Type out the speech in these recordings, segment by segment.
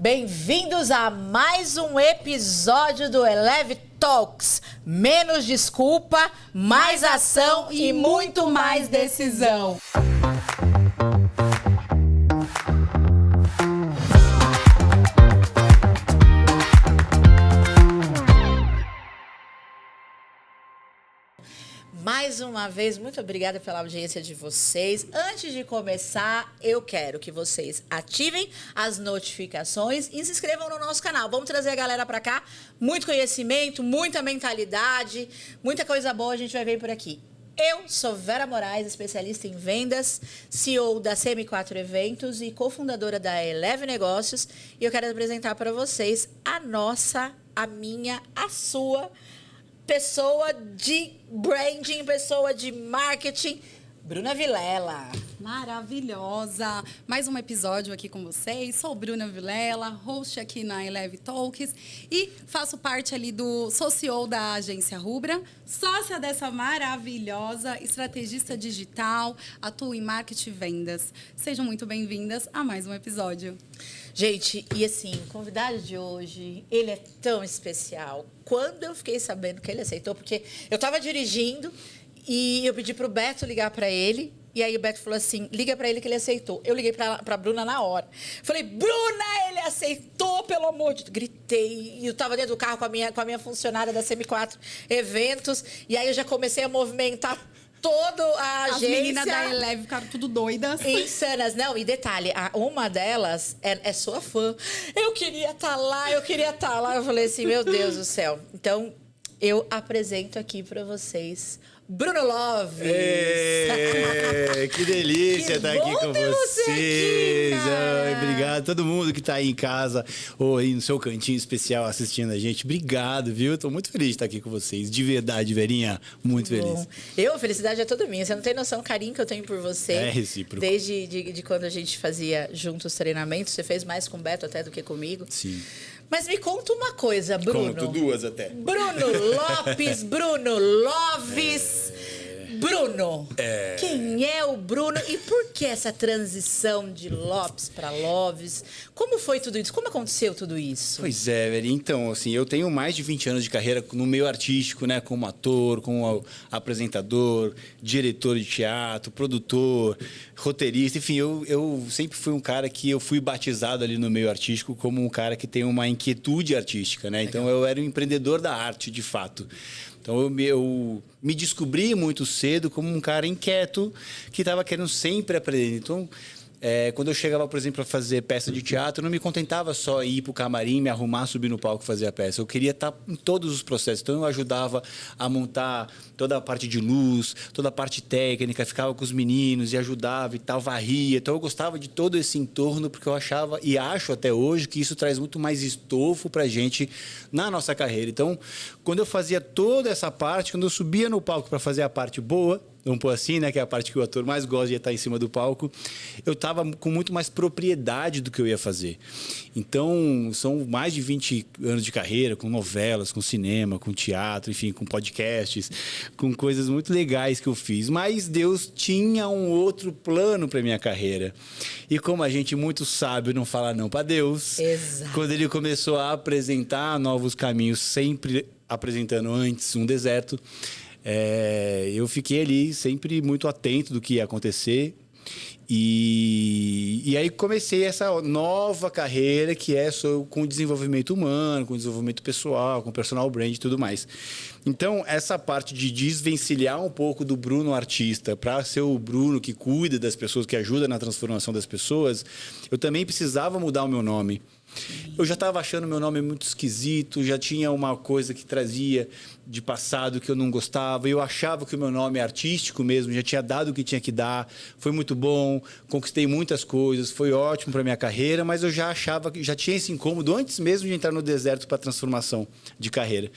Bem-vindos a mais um episódio do Eleve Talks. Menos desculpa, mais ação e muito mais decisão. Mais uma vez, muito obrigada pela audiência de vocês. Antes de começar, eu quero que vocês ativem as notificações e se inscrevam no nosso canal. Vamos trazer a galera para cá. Muito conhecimento, muita mentalidade, muita coisa boa a gente vai ver por aqui. Eu sou Vera Moraes, especialista em vendas, CEO da CM4 Eventos e cofundadora da Eleve Negócios. E eu quero apresentar para vocês a minha, a sua pessoa de branding, pessoa de marketing, Bruna Vilela. Maravilhosa! Mais um episódio aqui com vocês. Sou Bruna Vilela, host aqui na Eleve Talks e faço parte ali sou CEO da agência Rubra, sócia dessa maravilhosa estrategista digital, atuo em marketing e vendas. Sejam muito bem-vindas a mais um episódio. Gente, e assim, o convidado de hoje, ele é tão especial. Quando eu fiquei sabendo que ele aceitou, porque eu estava dirigindo e eu pedi para o Beto ligar para ele, e aí o Beto falou assim, liga para ele que ele aceitou. Eu liguei para a Bruna na hora. Falei, Bruna, ele aceitou, pelo amor de Deus. Gritei, e eu estava dentro do carro com a minha funcionária da CM4 Eventos, e aí eu já comecei a movimentar toda a agência. As meninas da Eleve ficaram tudo doidas. Insanas. Não, e detalhe, uma delas é sua fã. Eu queria estar lá. Eu falei assim, meu Deus do céu. Então, eu apresento aqui para vocês Bruno Loves. Que delícia estar aqui com vocês. Obrigado a todo mundo que está aí em casa ou aí no seu cantinho especial assistindo a gente. Obrigado, viu? Estou muito feliz de estar aqui com vocês. De verdade, Verinha, muito feliz. A felicidade é toda minha. Você não tem noção do carinho que eu tenho por você. É recíproco. Desde de quando a gente fazia juntos treinamentos. Você fez mais com o Beto até do que comigo. Sim. Mas me conta uma coisa, Bruno. Conto duas até. Bruno Lopes, Bruno Loves. Bruno, quem é o Bruno e por que essa transição de Lopes para Loves? Como foi tudo isso? Como aconteceu tudo isso? Pois é, velho. Então, assim, eu tenho mais de 20 anos de carreira no meio artístico, né? Como ator, como apresentador, diretor de teatro, produtor, roteirista. Enfim, eu sempre fui um cara que eu fui batizado ali no meio artístico como um cara que tem uma inquietude artística, né? Então, eu era um empreendedor da arte, de fato. Então, eu me descobri muito cedo como um cara inquieto que estava querendo sempre aprender. Então, quando eu chegava, por exemplo, a fazer peça de teatro, eu não me contentava só ir para o camarim, me arrumar, subir no palco e fazer a peça. Eu queria estar em todos os processos. Então, eu ajudava a montar toda a parte de luz, toda a parte técnica, ficava com os meninos e ajudava e tal, varria. Então, eu gostava de todo esse entorno, porque eu achava, e acho até hoje, que isso traz muito mais estofo para a gente na nossa carreira. Então, quando eu fazia toda essa parte, quando eu subia no palco para fazer a parte boa, vamos pôr assim, né? Que é a parte que o ator mais gosta de estar em cima do palco. Eu estava com muito mais propriedade do que eu ia fazer. Então, são mais de 20 anos de carreira, com novelas, com cinema, com teatro, enfim, com podcasts, com coisas muito legais que eu fiz. Mas Deus tinha um outro plano para minha carreira. E como a gente muito sábio não fala não para Deus, exato, quando ele começou a apresentar novos caminhos, sempre apresentando antes um deserto, eu fiquei ali sempre muito atento do que ia acontecer e aí comecei essa nova carreira que com desenvolvimento humano, com desenvolvimento pessoal, com personal brand e tudo mais. Então, essa parte de desvencilhar um pouco do Bruno artista para ser o Bruno que cuida das pessoas, que ajuda na transformação das pessoas, eu também precisava mudar o meu nome. Eu já estava achando meu nome muito esquisito, já tinha uma coisa que trazia de passado que eu não gostava. Eu achava que o meu nome é artístico mesmo, já tinha dado o que tinha que dar. Foi muito bom, conquistei muitas coisas, foi ótimo para minha carreira, mas eu já achava que já tinha esse incômodo antes mesmo de entrar no deserto para transformação de carreira.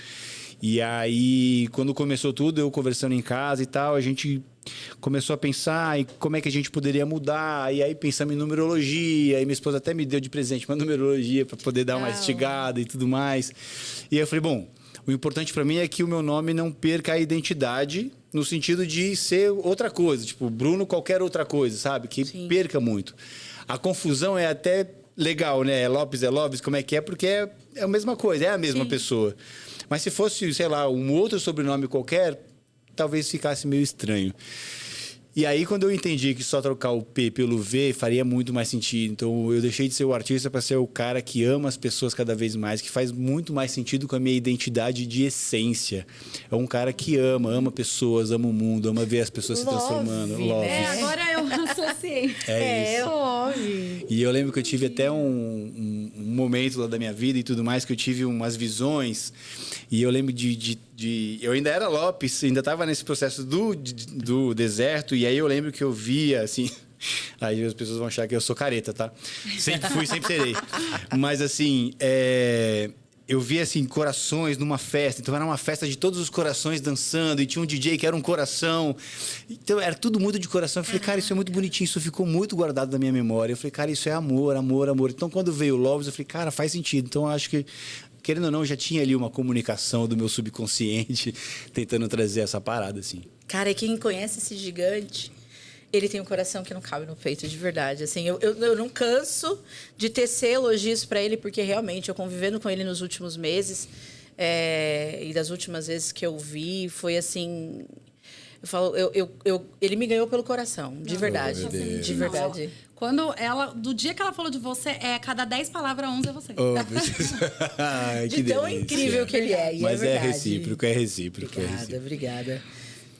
E aí, quando começou tudo, eu conversando em casa e tal, a gente começou a pensar em como é que a gente poderia mudar. E aí pensamos em numerologia. E minha esposa até me deu de presente uma numerologia para poder dar uma instigada e tudo mais. E aí eu falei, bom, o importante para mim é que o meu nome não perca a identidade no sentido de ser outra coisa. Tipo, Bruno qualquer outra coisa, sabe? Que perca muito. A confusão é até legal, né? É Lopes, como é que é? Porque é a mesma coisa, é a mesma pessoa. Mas se fosse, sei lá, um outro sobrenome qualquer, talvez ficasse meio estranho. E aí, quando eu entendi que só trocar o P pelo V faria muito mais sentido. Então, eu deixei de ser o artista para ser o cara que ama as pessoas cada vez mais, que faz muito mais sentido com a minha identidade de essência. É um cara que ama pessoas, ama o mundo, ama ver as pessoas se transformando. Love. Agora eu associei. Love. E eu lembro que eu tive até um momento lá da minha vida e tudo mais, que eu tive umas visões. E eu lembro eu ainda era Lopes, ainda estava nesse processo do deserto, e aí eu lembro que eu via, assim... Aí as pessoas vão achar que eu sou careta, tá? Sempre fui, sempre serei. Mas, assim, eu via, assim, corações numa festa. Então, era uma festa de todos os corações dançando, e tinha um DJ que era um coração. Então, era tudo muito de coração. Eu falei, cara, isso é muito bonitinho, isso ficou muito guardado na minha memória. Eu falei, cara, isso é amor, amor, amor. Então, quando veio o Loves, eu falei, cara, faz sentido. Então, eu acho que... Querendo ou não, já tinha ali uma comunicação do meu subconsciente tentando trazer essa parada, assim. Cara, e quem conhece esse gigante, ele tem um coração que não cabe no peito, de verdade. Assim, eu não canso de tecer elogios para ele, porque realmente, eu convivendo com ele nos últimos meses, e das últimas vezes que eu vi, foi assim... Eu falo, ele me ganhou pelo coração, de verdade. De verdade. Do dia que ela falou de você, cada 10 palavras, 11 é você. Ai, de tão incrível que ele é. Mas é recíproco, é recíproco. Obrigada.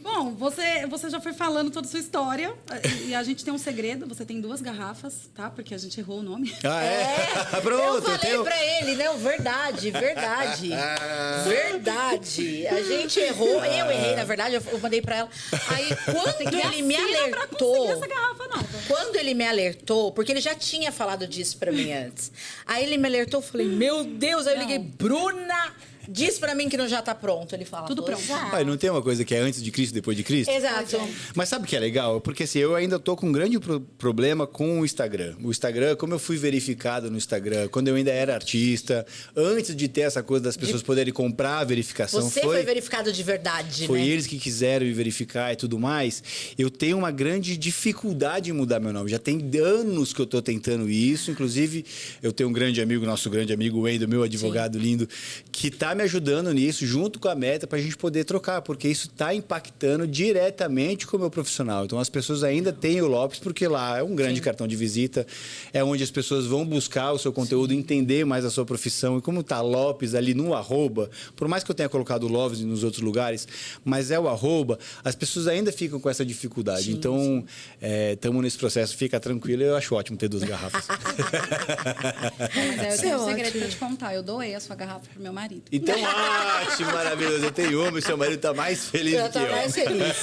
Bom, você já foi falando toda a sua história. E a gente tem um segredo. Você tem 2 garrafas, tá? Porque a gente errou o nome. Ah, é? Pronto, eu falei pra ele, não, verdade. Verdade. A gente errou, eu errei, na verdade, eu mandei pra ela. Aí, quando ele me alertou... Essa garrafa nova. Quando ele me alertou, porque ele já tinha falado disso pra mim antes. Aí ele me alertou, eu falei, meu Deus, aí eu liguei, Bruna... Diz pra mim que não já tá pronto. Ele fala, tudo pronto. Pai, não tem uma coisa que é antes de Cristo e depois de Cristo? Exato. Mas sabe o que é legal? Porque assim, eu ainda tô com um grande problema com o Instagram. O Instagram, como eu fui verificado no Instagram, quando eu ainda era artista, antes de ter essa coisa das pessoas poderem comprar a verificação. Você foi verificado de verdade, foi né? Eles que quiseram me verificar e tudo mais. Eu tenho uma grande dificuldade em mudar meu nome. Já tem anos que eu tô tentando isso. Inclusive, eu tenho um grande amigo, nosso grande amigo Wendel, meu advogado lindo, que tá me ajudando nisso, junto com a Meta, para a gente poder trocar, porque isso está impactando diretamente com o meu profissional. Então, as pessoas ainda têm o Lopes, porque lá é um grande cartão de visita, é onde as pessoas vão buscar o seu conteúdo, entender mais a sua profissão. E como está Lopes ali no arroba, por mais que eu tenha colocado o Loves nos outros lugares, mas é o arroba, as pessoas ainda ficam com essa dificuldade. Então, estamos nesse processo, fica tranquilo, eu acho ótimo ter 2 garrafas. Mas eu tenho um segredo para te contar, eu doei a sua garrafa pro meu marido. Então, ótimo, maravilhoso. Eu tenho uma e seu marido está mais feliz do que eu. Mais feliz.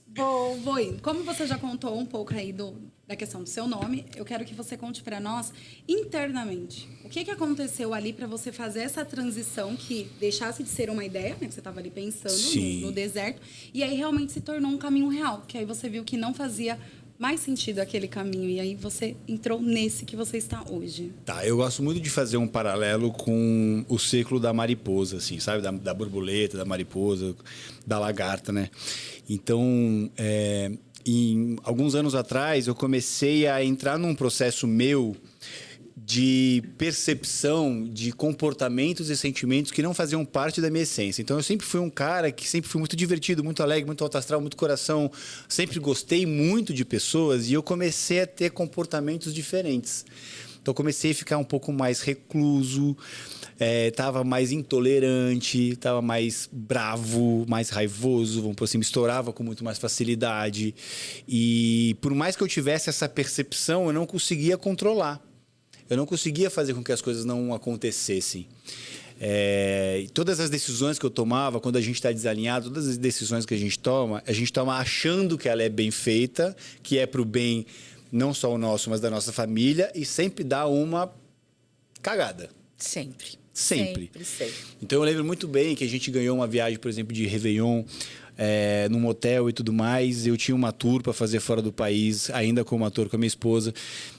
Bom, vou indo. Como você já contou um pouco aí da questão do seu nome, eu quero que você conte para nós internamente. O que aconteceu ali para você fazer essa transição que deixasse de ser uma ideia, né, que você estava ali pensando no deserto, e aí realmente se tornou um caminho real, que aí você viu que não fazia mais sentido aquele caminho, e aí você entrou nesse que você está hoje. Tá, eu gosto muito de fazer um paralelo com o ciclo da mariposa, assim, sabe? Da borboleta, da mariposa, da lagarta, né? Então, alguns anos atrás, eu comecei a entrar num processo meu de percepção de comportamentos e sentimentos que não faziam parte da minha essência. Então, eu sempre fui um cara que sempre fui muito divertido, muito alegre, muito alto astral, muito coração. Sempre gostei muito de pessoas e eu comecei a ter comportamentos diferentes. Então, comecei a ficar um pouco mais recluso, estava mais intolerante, estava mais bravo, mais raivoso, vamos por assim, me estourava com muito mais facilidade. E por mais que eu tivesse essa percepção, eu não conseguia controlar. Eu não conseguia fazer com que as coisas não acontecessem. Todas as decisões que eu tomava, quando a gente está desalinhado, todas as decisões que a gente toma achando que ela é bem feita, que é para o bem não só o nosso, mas da nossa família, e sempre dá uma cagada. Sempre. Então, eu lembro muito bem que a gente ganhou uma viagem, por exemplo, de Réveillon, num hotel e tudo mais. Eu tinha uma tour para fazer fora do país, ainda com uma tour com a minha esposa.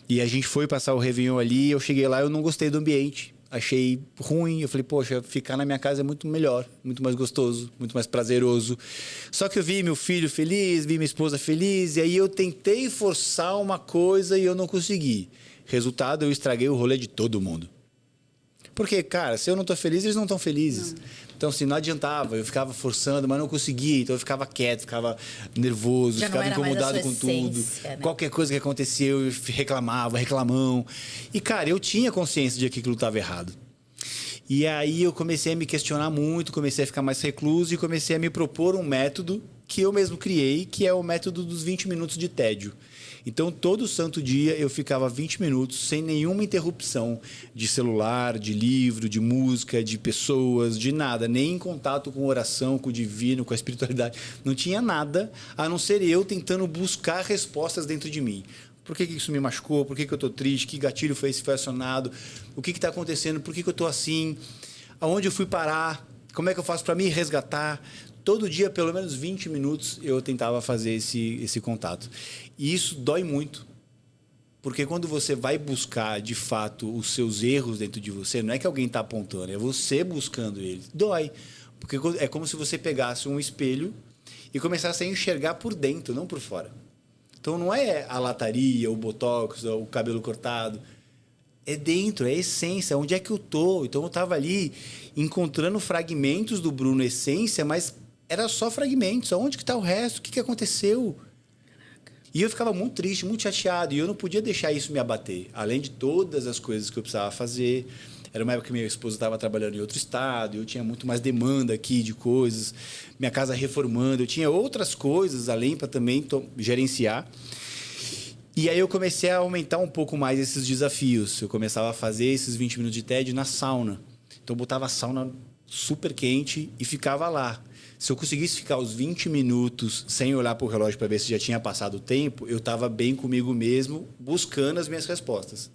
E a gente foi passar o Réveillon ali. Eu cheguei lá, eu não gostei do ambiente. Achei ruim. Eu falei, poxa, ficar na minha casa é muito melhor, muito mais gostoso, muito mais prazeroso. Só que eu vi meu filho feliz, vi minha esposa feliz. E aí eu tentei forçar uma coisa e eu não consegui. Resultado, eu estraguei o rolê de todo mundo. Porque, cara, se eu não tô feliz, eles não estão felizes. Então, assim, não adiantava. Eu ficava forçando, mas não conseguia. Então, eu ficava quieto, ficava nervoso, Já ficava incomodado com tudo. Né? Qualquer coisa que aconteceu, eu reclamava, reclamão. E, cara, eu tinha consciência de que aquilo estava errado. E aí, eu comecei a me questionar muito, comecei a ficar mais recluso e comecei a me propor um método que eu mesmo criei, que é o método dos 20 minutos de tédio. Então, todo santo dia eu ficava 20 minutos sem nenhuma interrupção de celular, de livro, de música, de pessoas, de nada. Nem em contato com oração, com o divino, com a espiritualidade. Não tinha nada, a não ser eu tentando buscar respostas dentro de mim. Por que isso me machucou? Por que eu estou triste? Que gatilho foi esse que foi acionado? O que está acontecendo? Por que eu estou assim? Aonde eu fui parar? Como é que eu faço para me resgatar? Todo dia, pelo menos 20 minutos, eu tentava fazer esse contato. E isso dói muito. Porque quando você vai buscar, de fato, os seus erros dentro de você, não é que alguém está apontando, é você buscando eles. Dói. Porque é como se você pegasse um espelho e começasse a enxergar por dentro, não por fora. Então, não é a lataria, o botox, o cabelo cortado. É dentro, é a essência. Onde é que eu estou? Então, eu estava ali encontrando fragmentos do Bruno Essência, mas era só fragmentos. Onde que está o resto? O que aconteceu? E eu ficava muito triste, muito chateado. E eu não podia deixar isso me abater. Além de todas as coisas que eu precisava fazer. Era uma época que minha esposa estava trabalhando em outro estado. Eu tinha muito mais demanda aqui de coisas. Minha casa reformando. Eu tinha outras coisas além para também gerenciar. E aí eu comecei a aumentar um pouco mais esses desafios. Eu começava a fazer esses 20 minutos de TED na sauna. Então eu botava a sauna super quente e ficava lá. Se eu conseguisse ficar os 20 minutos sem olhar para o relógio para ver se já tinha passado o tempo, eu estava bem comigo mesmo, buscando as minhas respostas.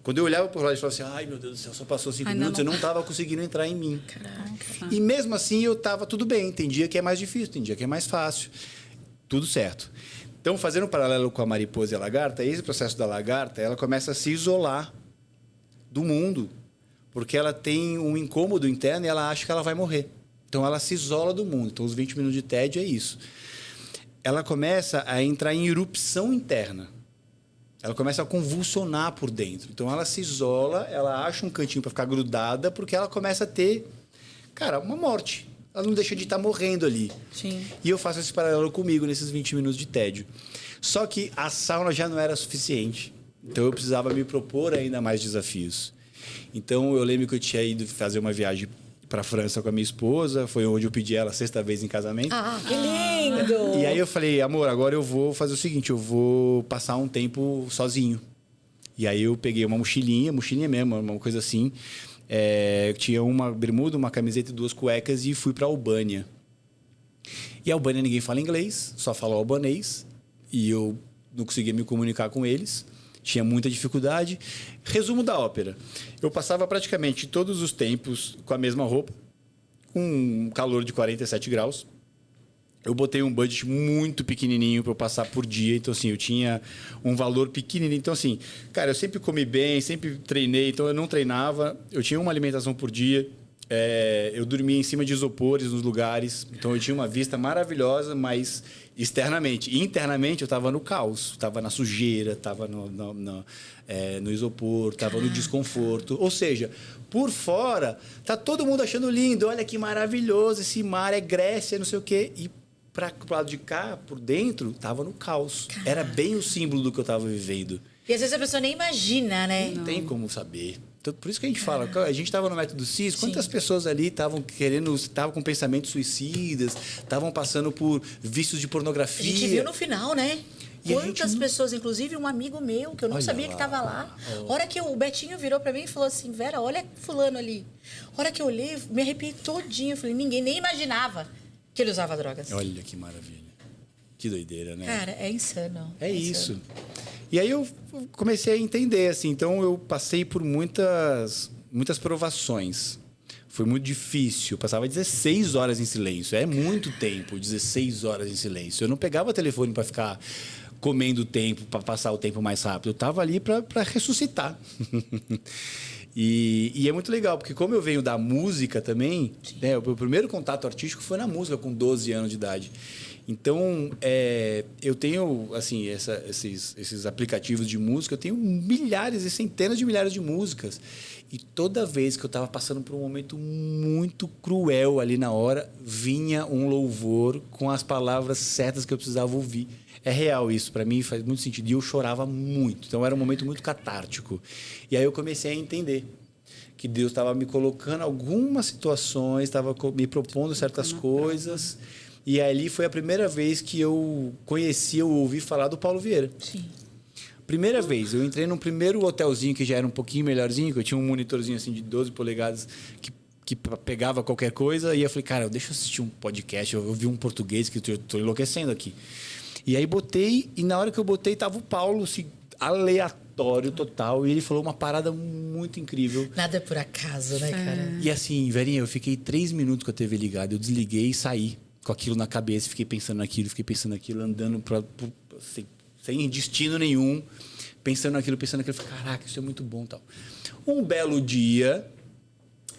Quando eu olhava para o relógio e falava assim, ai, meu Deus do céu, só passou 5 minutos, eu não estava conseguindo entrar em mim. Caraca. E mesmo assim, eu estava tudo bem. Tem dia que é mais difícil, tem dia que é mais fácil. Tudo certo. Então, fazendo um paralelo com a mariposa e a lagarta, esse processo da lagarta, ela começa a se isolar do mundo, porque ela tem um incômodo interno e ela acha que ela vai morrer. Então, ela se isola do mundo. Então, os 20 minutos de tédio é isso. Ela começa a entrar em erupção interna. Ela começa a convulsionar por dentro. Então, ela se isola, ela acha um cantinho para ficar grudada, porque ela começa a ter, cara, uma morte. Ela não deixa de estar morrendo ali. Sim. E eu faço esse paralelo comigo nesses 20 minutos de tédio. Só que a sauna já não era suficiente. Então, eu precisava me propor ainda mais desafios. Então, eu lembro que eu tinha ido fazer uma viagem para a França com a minha esposa. Foi onde eu pedi ela a 6ª vez em casamento. Ah, que lindo! E aí eu falei, amor, agora eu vou fazer o seguinte, eu vou passar um tempo sozinho. E aí eu peguei uma mochilinha mesmo, uma coisa assim. Tinha uma bermuda, uma camiseta e 2 cuecas e fui para a Albânia. E a Albânia ninguém fala inglês, só fala albanês. E eu não conseguia me comunicar com eles. Tinha muita dificuldade. Resumo da ópera. Eu passava praticamente todos os tempos com a mesma roupa, com um calor de 47 graus. Eu botei um budget muito pequenininho para eu passar por dia. Então, assim, eu tinha um valor pequenininho. Então, assim, cara, eu sempre comi bem, sempre treinei. Então, eu não treinava. Eu tinha uma alimentação por dia. Eu dormia em cima de isopores nos lugares. Então, eu tinha uma vista maravilhosa, mas externamente. E internamente, eu estava no caos. Estava na sujeira, estava no isopor, estava no desconforto. Ou seja, por fora, tá todo mundo achando lindo. Olha que maravilhoso, esse mar é Grécia, não sei o quê. E para o lado de cá, por dentro, estava no caos. Caraca. Era bem o símbolo do que eu estava vivendo. E às vezes a pessoa nem imagina, né? Não tem como saber. Então, por isso que a gente fala, a gente estava no método CIS, quantas pessoas ali estavam com pensamentos suicidas, estavam passando por vícios de pornografia. A gente viu no final, né? E Quantas pessoas, inclusive um amigo meu, que eu não Olha sabia que estava lá. A hora que o Betinho virou para mim e falou assim, Vera, olha fulano ali. A hora que eu olhei, me arrepiei todinho. Eu falei, ninguém nem imaginava que ele usava drogas. Olha que maravilha. Que doideira, né? Cara, é insano. É isso. Insano. E aí eu comecei a entender, assim. Então, eu passei por muitas provações. Foi muito difícil. Eu passava 16 horas em silêncio. É muito tempo, 16 horas em silêncio. Eu não pegava o telefone para ficar comendo tempo, para passar o tempo mais rápido. Eu estava ali para ressuscitar. E é muito legal, porque como eu venho da música também, né, o meu primeiro contato artístico foi na música, com 12 anos de idade. Então, eu tenho, assim, esses aplicativos de música, eu tenho milhares e centenas de milhares de músicas. E toda vez que eu estava passando por um momento muito cruel ali na hora, vinha um louvor com as palavras certas que eu precisava ouvir. É real isso, para mim faz muito sentido. E eu chorava muito, então era um momento muito catártico. E aí eu comecei a entender que Deus estava me colocando algumas situações, estava me propondo certas coisas. E ali foi a primeira vez que eu ouvi falar do Paulo Vieira. Sim. Primeira vez, eu entrei num primeiro hotelzinho que já era um pouquinho melhorzinho, que eu tinha um monitorzinho assim de 12 polegadas que pegava qualquer coisa. E eu falei, cara, deixa eu assistir um podcast. Eu vi um português que eu tô enlouquecendo aqui. E aí botei, e na hora que eu botei, tava o Paulo, assim, aleatório total. E ele falou uma parada muito incrível. Nada é por acaso, né, cara? E assim, Verinha, eu fiquei 3 minutos com a TV ligada. Eu desliguei e saí com aquilo na cabeça. Fiquei pensando naquilo, andando assim, sem destino nenhum. Pensando naquilo. Falei, caraca, isso é muito bom, tal. Um belo dia,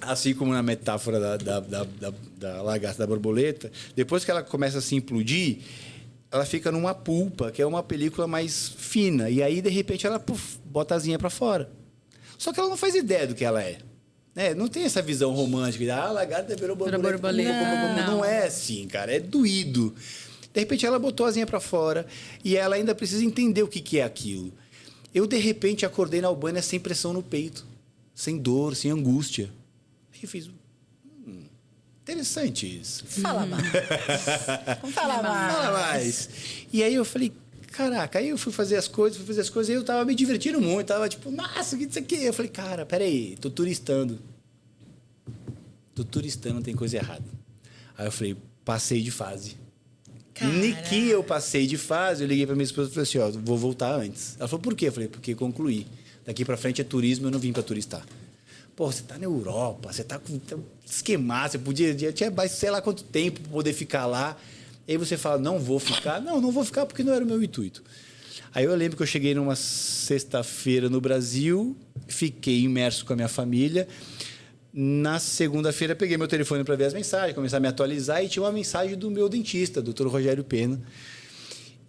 assim como na metáfora da lagarta da borboleta, depois que ela começa a se implodir, ela fica numa pulpa, que é uma película mais fina. E aí, de repente, ela bota a asinha para fora. Só que ela não faz ideia do que ela é. Não tem essa visão romântica de a lagarta virou borboleta. Não é assim, cara. É doído. De repente, ela botou a asinha para fora e ela ainda precisa entender o que é aquilo. Eu, de repente, acordei na Albânia sem pressão no peito, sem dor, sem angústia. Aí eu fiz... interessante isso. Fala mais. Fala mais. E aí eu falei, caraca, aí eu fui fazer as coisas, e eu tava me divertindo muito, tava tipo, nossa, o que é isso aqui? Eu falei, cara, peraí, tô turistando, tem coisa errada. Aí eu falei, passei de fase. Nem que eu passei de fase, eu liguei pra minha esposa e falei assim, ó, vou voltar antes. Ela falou, por quê? Eu falei, porque concluí. Daqui pra frente é turismo, eu não vim pra turistar. Pô, você tá na Europa, você tá com esquemar, você podia tinha mais sei lá quanto tempo pra poder ficar lá. Aí você fala, não vou ficar. Não vou ficar porque não era o meu intuito. Aí eu lembro que eu cheguei numa sexta-feira no Brasil, fiquei imerso com a minha família. Na segunda-feira, peguei meu telefone para ver as mensagens, começar a me atualizar e tinha uma mensagem do meu dentista, Dr. Rogério Pena.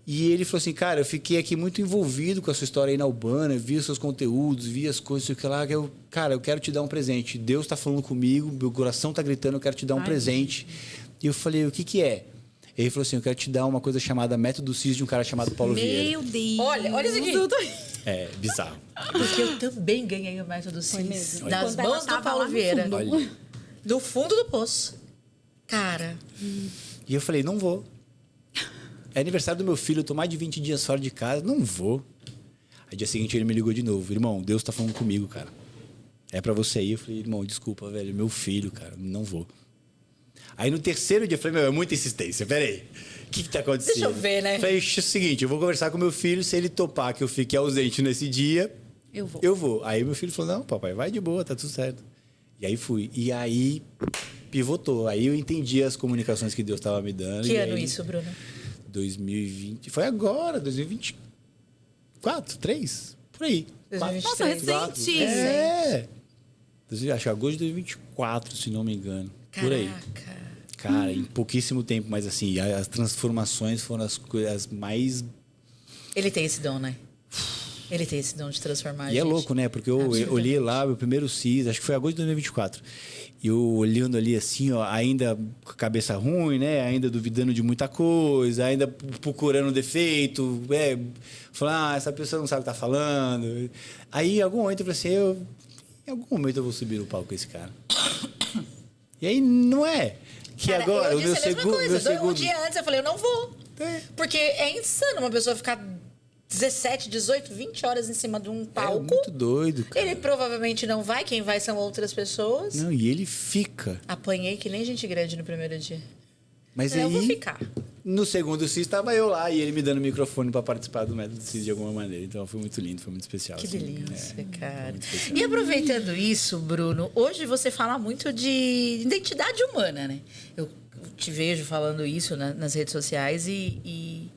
E ele falou assim, cara, eu fiquei aqui muito envolvido com a sua história aí na Albânia, vi os seus conteúdos, vi as coisas, sei lá, cara, eu quero te dar um presente. Deus está falando comigo, meu coração está gritando, eu quero te dar um presente. E eu falei, o que é? Ele falou assim, eu quero te dar uma coisa chamada Método CIS de um cara chamado Paulo Vieira. Meu Deus! Olha isso aqui. É, bizarro. Porque eu também ganhei o Método CIS das Quando mãos ela do tava Paulo lá no Vieira. fundo. Olha. Do fundo do poço. Cara. E eu falei, não vou. É aniversário do meu filho, eu tô mais de 20 dias fora de casa, não vou. Aí dia seguinte ele me ligou de novo. Irmão, Deus tá falando comigo, cara. É pra você ir. Eu falei, irmão, desculpa, velho, meu filho, cara, não vou. Aí no terceiro dia eu falei, meu, é muita insistência, peraí. O que tá acontecendo? Deixa eu ver, né? Falei, é o seguinte, eu vou conversar com meu filho, se ele topar que eu fique ausente nesse dia, eu vou. Aí meu filho falou, não, papai, vai de boa, tá tudo certo. E aí fui. E aí pivotou. Aí eu entendi as comunicações que Deus estava me dando. Que ano isso, Bruno? 2020. Foi agora, 2024, 3, por aí. 2023. Nossa, recente. Acho que agosto de 2024, se não me engano. Por aí. Caraca. Cara, em pouquíssimo tempo, mas assim, as transformações foram as coisas mais... Ele tem esse dom, né? Ele tem esse dom de transformar a E gente. é louco, né? Porque eu olhei lá, meu primeiro CIS, acho que foi agosto de 2024. E eu olhando ali assim, ó, ainda com a cabeça ruim, né? Ainda duvidando de muita coisa, ainda procurando defeito. Falando, essa pessoa não sabe o que tá falando. Aí, em algum momento, eu falei assim, em algum momento eu vou subir no palco com esse cara. E aí, não é. Que Cara, agora, eu o meu disse a mesma segundo... coisa. Um dia antes eu falei, eu não vou. É. Porque é insano uma pessoa ficar 17, 18, 20 horas em cima de um palco. É muito doido, cara. Ele provavelmente não vai, quem vai são outras pessoas. Não, e ele fica. Apanhei que nem gente grande no primeiro dia. Mas Eu aí, vou ficar. no segundo CIS, estava eu lá e ele me dando o microfone para participar do Método CIS de alguma maneira. Então, foi muito lindo, foi muito especial. Que assim, delícia, cara. muito especial. E aproveitando isso, Bruno, hoje você fala muito de identidade humana, né? Eu te vejo falando isso nas redes sociais e...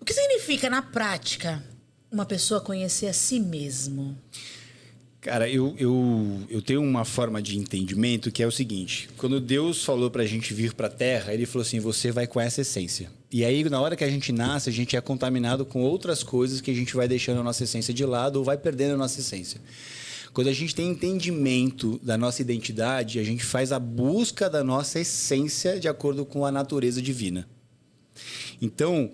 O que significa, na prática, uma pessoa conhecer a si mesmo? Cara, eu tenho uma forma de entendimento que é o seguinte. Quando Deus falou pra gente vir pra Terra, ele falou assim, você vai com essa essência. E aí, na hora que a gente nasce, a gente é contaminado com outras coisas que a gente vai deixando a nossa essência de lado ou vai perdendo a nossa essência. Quando a gente tem entendimento da nossa identidade, a gente faz a busca da nossa essência de acordo com a natureza divina. Então,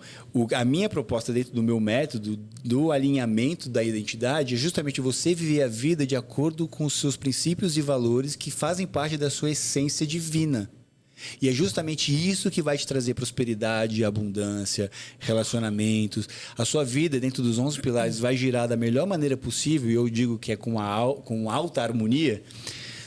a minha proposta dentro do meu método, do alinhamento da identidade, é justamente você viver a vida de acordo com os seus princípios e valores que fazem parte da sua essência divina. E é justamente isso que vai te trazer prosperidade, abundância, relacionamentos. A sua vida, dentro dos 11 pilares, vai girar da melhor maneira possível, e eu digo que é com alta harmonia,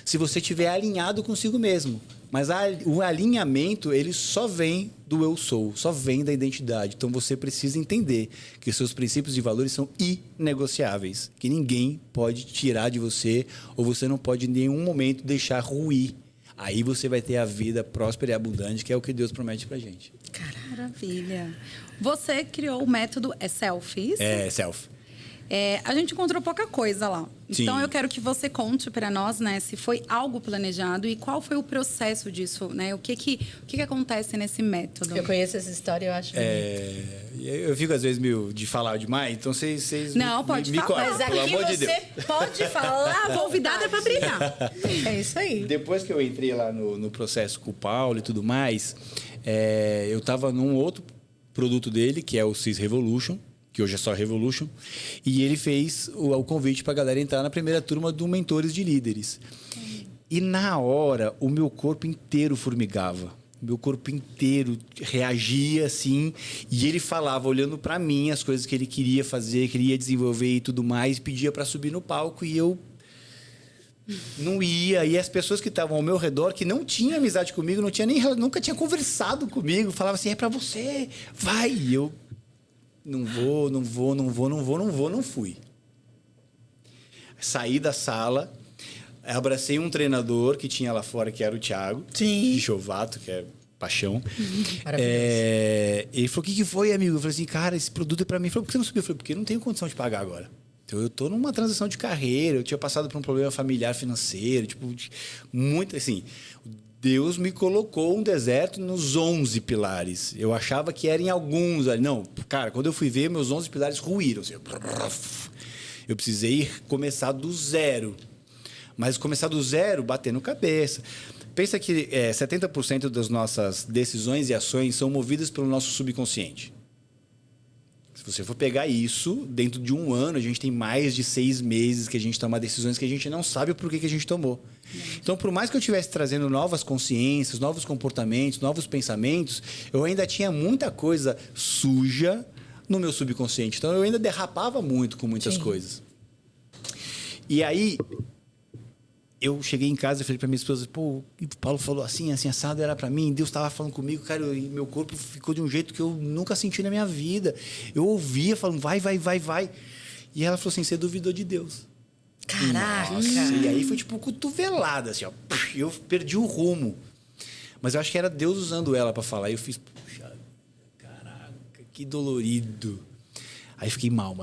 se você estiver alinhado consigo mesmo. Mas o alinhamento, ele só vem do eu sou, só vem da identidade. Então, você precisa entender que seus princípios e valores são inegociáveis, que ninguém pode tirar de você, ou você não pode em nenhum momento deixar ruir. Aí você vai ter a vida próspera e abundante, que é o que Deus promete pra gente. Caramba. Maravilha. Você criou o método Self, isso? É, Self. A gente encontrou pouca coisa lá. Sim. Então, eu quero que você conte para nós, né, se foi algo planejado e qual foi o processo disso, né? O que acontece nesse método? Eu conheço essa história, eu acho bonito. Eu fico, às vezes, meio de falar demais, então vocês Não, pode falar. cortam, Mas pelo aqui amor de Deus. você pode falar, A convidada é para brilhar. É isso aí. Depois que eu entrei lá no processo com o Paulo e tudo mais, eu estava num outro produto dele, que é o CIS Revolution, que hoje é só Revolution, e ele fez o convite para a galera entrar na primeira turma do Mentores de Líderes. E na hora, o meu corpo inteiro formigava. Meu corpo inteiro reagia assim, e ele falava, olhando para mim, as coisas que ele queria fazer, que ele ia desenvolver e tudo mais, pedia para subir no palco, e eu não ia. E as pessoas que estavam ao meu redor, que não tinham amizade comigo, nunca tinha conversado comigo, falavam assim, é para você, vai. E eu... não fui. Saí da sala, abracei um treinador que tinha lá fora, que era o Thiago. Sim. De Chovato, que é paixão. Maravilhoso. Ele falou, o que foi, amigo? Eu falei assim, cara, esse produto é pra mim. Ele falou, por que você não subiu? Eu falei, porque eu não tenho condição de pagar agora. Então, eu tô numa transição de carreira, eu tinha passado por um problema familiar financeiro, muito assim... Deus me colocou um deserto nos 11 pilares. Eu achava que era em alguns. Não, cara, quando eu fui ver, meus 11 pilares ruíram. Assim, eu precisei começar do zero. Mas começar do zero, batendo cabeça. Pensa que 70% das nossas decisões e ações são movidas pelo nosso subconsciente. Se você for pegar isso, dentro de um ano, a gente tem mais de 6 meses que a gente toma decisões que a gente não sabe o porquê que a gente tomou. Então, por mais que eu estivesse trazendo novas consciências, novos comportamentos, novos pensamentos, eu ainda tinha muita coisa suja no meu subconsciente. Então, eu ainda derrapava muito com muitas coisas. E aí, eu cheguei em casa e falei para minha esposa, pô, o Paulo falou assim, assim, assado, era para mim, Deus estava falando comigo, cara, e meu corpo ficou de um jeito que eu nunca senti na minha vida. Eu ouvia falando, vai. E ela falou assim, você duvidou de Deus. Caraca! Nossa, e aí foi tipo cotovelada, assim, ó. Eu perdi o rumo. Mas eu acho que era Deus usando ela para falar. E eu fiz, puxa, caraca, que dolorido. Aí fiquei mal.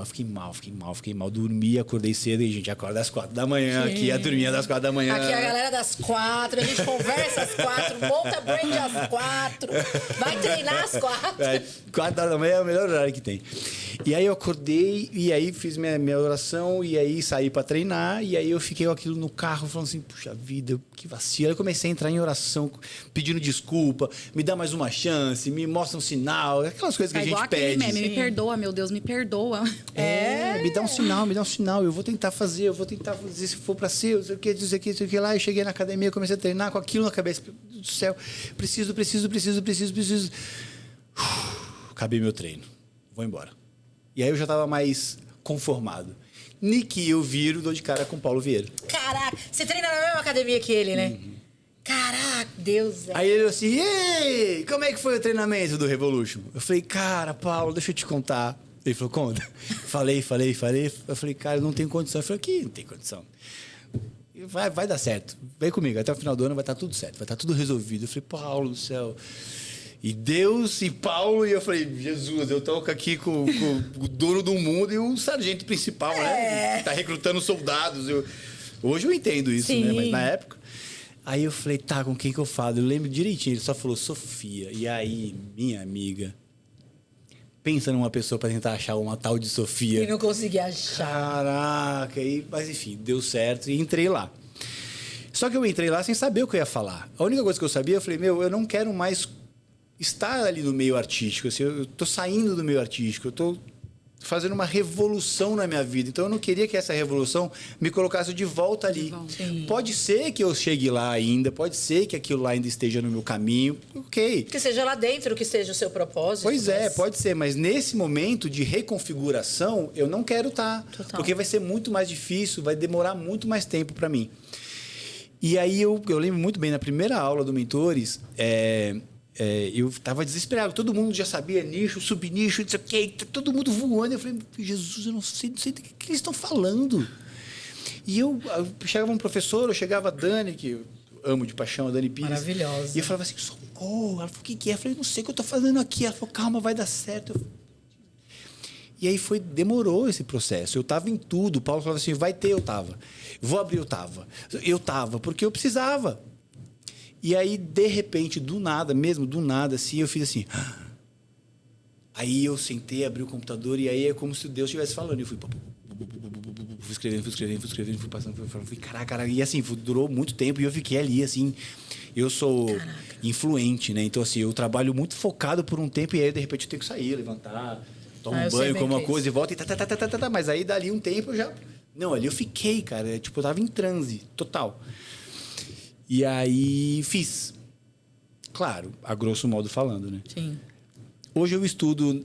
Dormi, acordei cedo e a gente acorda às 4 da manhã. Aqui a turminha das 4 da manhã. Aqui a galera das 4, a gente conversa às 4, monta brand às 4, vai treinar às 4. 4 da manhã é o melhor horário que tem. E aí eu acordei, e aí fiz minha oração, e aí saí para treinar, e aí eu fiquei com aquilo no carro, falando assim, puxa vida, que vacilo. Aí eu comecei a entrar em oração, pedindo desculpa, me dá mais uma chance, me mostra um sinal, aquelas coisas que a gente pede. Meme, me perdoa, meu Deus, me perdoa. Me dá um sinal, eu vou tentar fazer se for para ser, isso aqui lá. Eu cheguei na academia, comecei a treinar com aquilo na cabeça, meu Deus do céu, preciso. Acabei meu treino, vou embora. E aí eu já estava mais conformado. Nick, eu viro, dou de cara com o Paulo Vieira. Caraca, você treina na mesma academia que ele, né? Caraca, Deus. Aí ele assim, ei, como é que foi o treinamento do Revolution? Eu falei, cara, Paulo, deixa eu te contar. Ele falou, conta. Falei. Eu falei, cara, eu não tenho condição. Ele falou, aqui não tem condição. Vai dar certo. Vem comigo, até o final do ano vai estar tudo certo, vai estar tudo resolvido. Eu falei, Paulo do céu. E Deus e Paulo, e eu falei, Jesus, eu tô aqui com o dono do mundo e o sargento principal, né? Que tá recrutando soldados. Hoje eu entendo isso, né? Mas na época... Aí eu falei, tá, com quem que eu falo? Eu lembro direitinho, ele só falou Sofia. E aí, minha amiga, pensa numa pessoa para tentar achar uma tal de Sofia. E não consegui achar. Caraca, mas enfim, deu certo e entrei lá. Só que eu entrei lá sem saber o que eu ia falar. A única coisa que eu sabia, eu falei, eu não quero mais estar ali no meio artístico. Assim, eu tô saindo do meio artístico, eu tô fazendo uma revolução na minha vida. Então, eu não queria que essa revolução me colocasse de volta ali. Pode ser que eu chegue lá ainda, pode ser que aquilo lá ainda esteja no meu caminho, ok. Que seja lá dentro, que seja o seu propósito. Pois é, pode ser. Mas nesse momento de reconfiguração, eu não quero estar. Porque vai ser muito mais difícil, vai demorar muito mais tempo para mim. E aí, eu lembro muito bem, na primeira aula do Mentores... eu estava desesperado, todo mundo já sabia nicho, subnicho, não sei o quê, todo mundo voando. Eu falei, Jesus, eu não sei do que eles estão falando. E eu chegava um professor, eu chegava a Dani, que eu amo de paixão, a Dani Pires. Maravilhosa. E eu falava assim, socorro. Ela falou, o que é? Eu falei, não sei o que eu estou fazendo aqui. Ela falou, calma, vai dar certo. E aí demorou esse processo. Eu estava em tudo. O Paulo falava assim, vai ter, eu estava. Vou abrir, eu estava. Eu estava, porque eu precisava. E aí, de repente, do nada, assim, eu fiz assim. Aí eu sentei, abri o computador e aí é como se Deus estivesse falando. Eu fui escrevendo, fui passando, fui caraca. E assim, durou muito tempo e eu fiquei ali, assim. Eu sou influente, né? Então, assim, eu trabalho muito focado por um tempo e aí, de repente, eu tenho que sair, levantar, tomar um banho, comer uma coisa e volta e Mas aí, dali um tempo, eu já... Não, ali eu fiquei, cara. Tipo, eu tava em transe total. E aí fiz. Claro, a grosso modo falando, né? Sim. Hoje eu estudo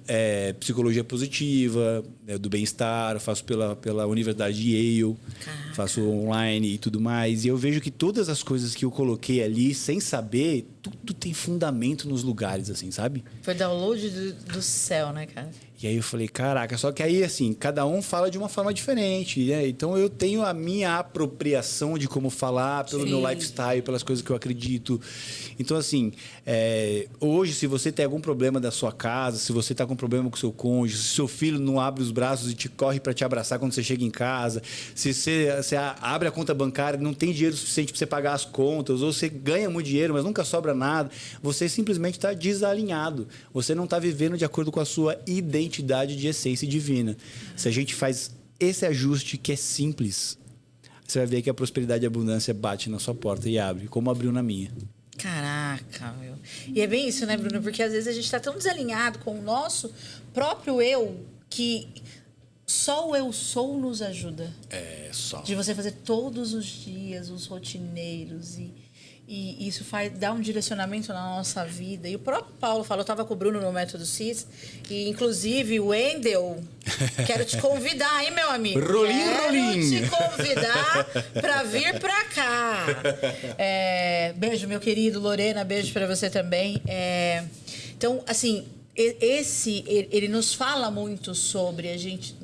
psicologia positiva, do bem-estar, faço pela Universidade de Yale, faço online e tudo mais. E eu vejo que todas as coisas que eu coloquei ali, sem saber, tudo tem fundamento nos lugares, assim, sabe? Foi download do céu, né, cara? E aí eu falei, caraca, só que aí, assim, cada um fala de uma forma diferente, né? Então eu tenho a minha apropriação de como falar, pelo meu lifestyle, pelas coisas que eu acredito. Então, assim, hoje, se você tem algum problema da sua casa, se você está com problema com o seu cônjuge, se seu filho não abre os braços e te corre para te abraçar quando você chega em casa, se você abre a conta bancária e não tem dinheiro suficiente para você pagar as contas, ou você ganha muito dinheiro, mas nunca sobra nada, você simplesmente está desalinhado. Você não está vivendo de acordo com a sua identidade de essência divina. Se a gente faz esse ajuste que é simples, você vai ver que a prosperidade e a abundância bate na sua porta e abre, como abriu na minha. Caraca, meu. E é bem isso, né, Bruno? Porque às vezes a gente está tão desalinhado com o nosso próprio eu que só o eu sou nos ajuda. Só. De você fazer todos os dias os rotineiros e isso dá um direcionamento na nossa vida. E o próprio Paulo falou, eu estava com o Bruno no Método CIS, e inclusive o Wendel, quero te convidar, hein, meu amigo? Rolim. Quero te convidar para vir para cá. Beijo, meu querido. Lorena, beijo para você também. Então, assim, ele nos fala muito sobre a gente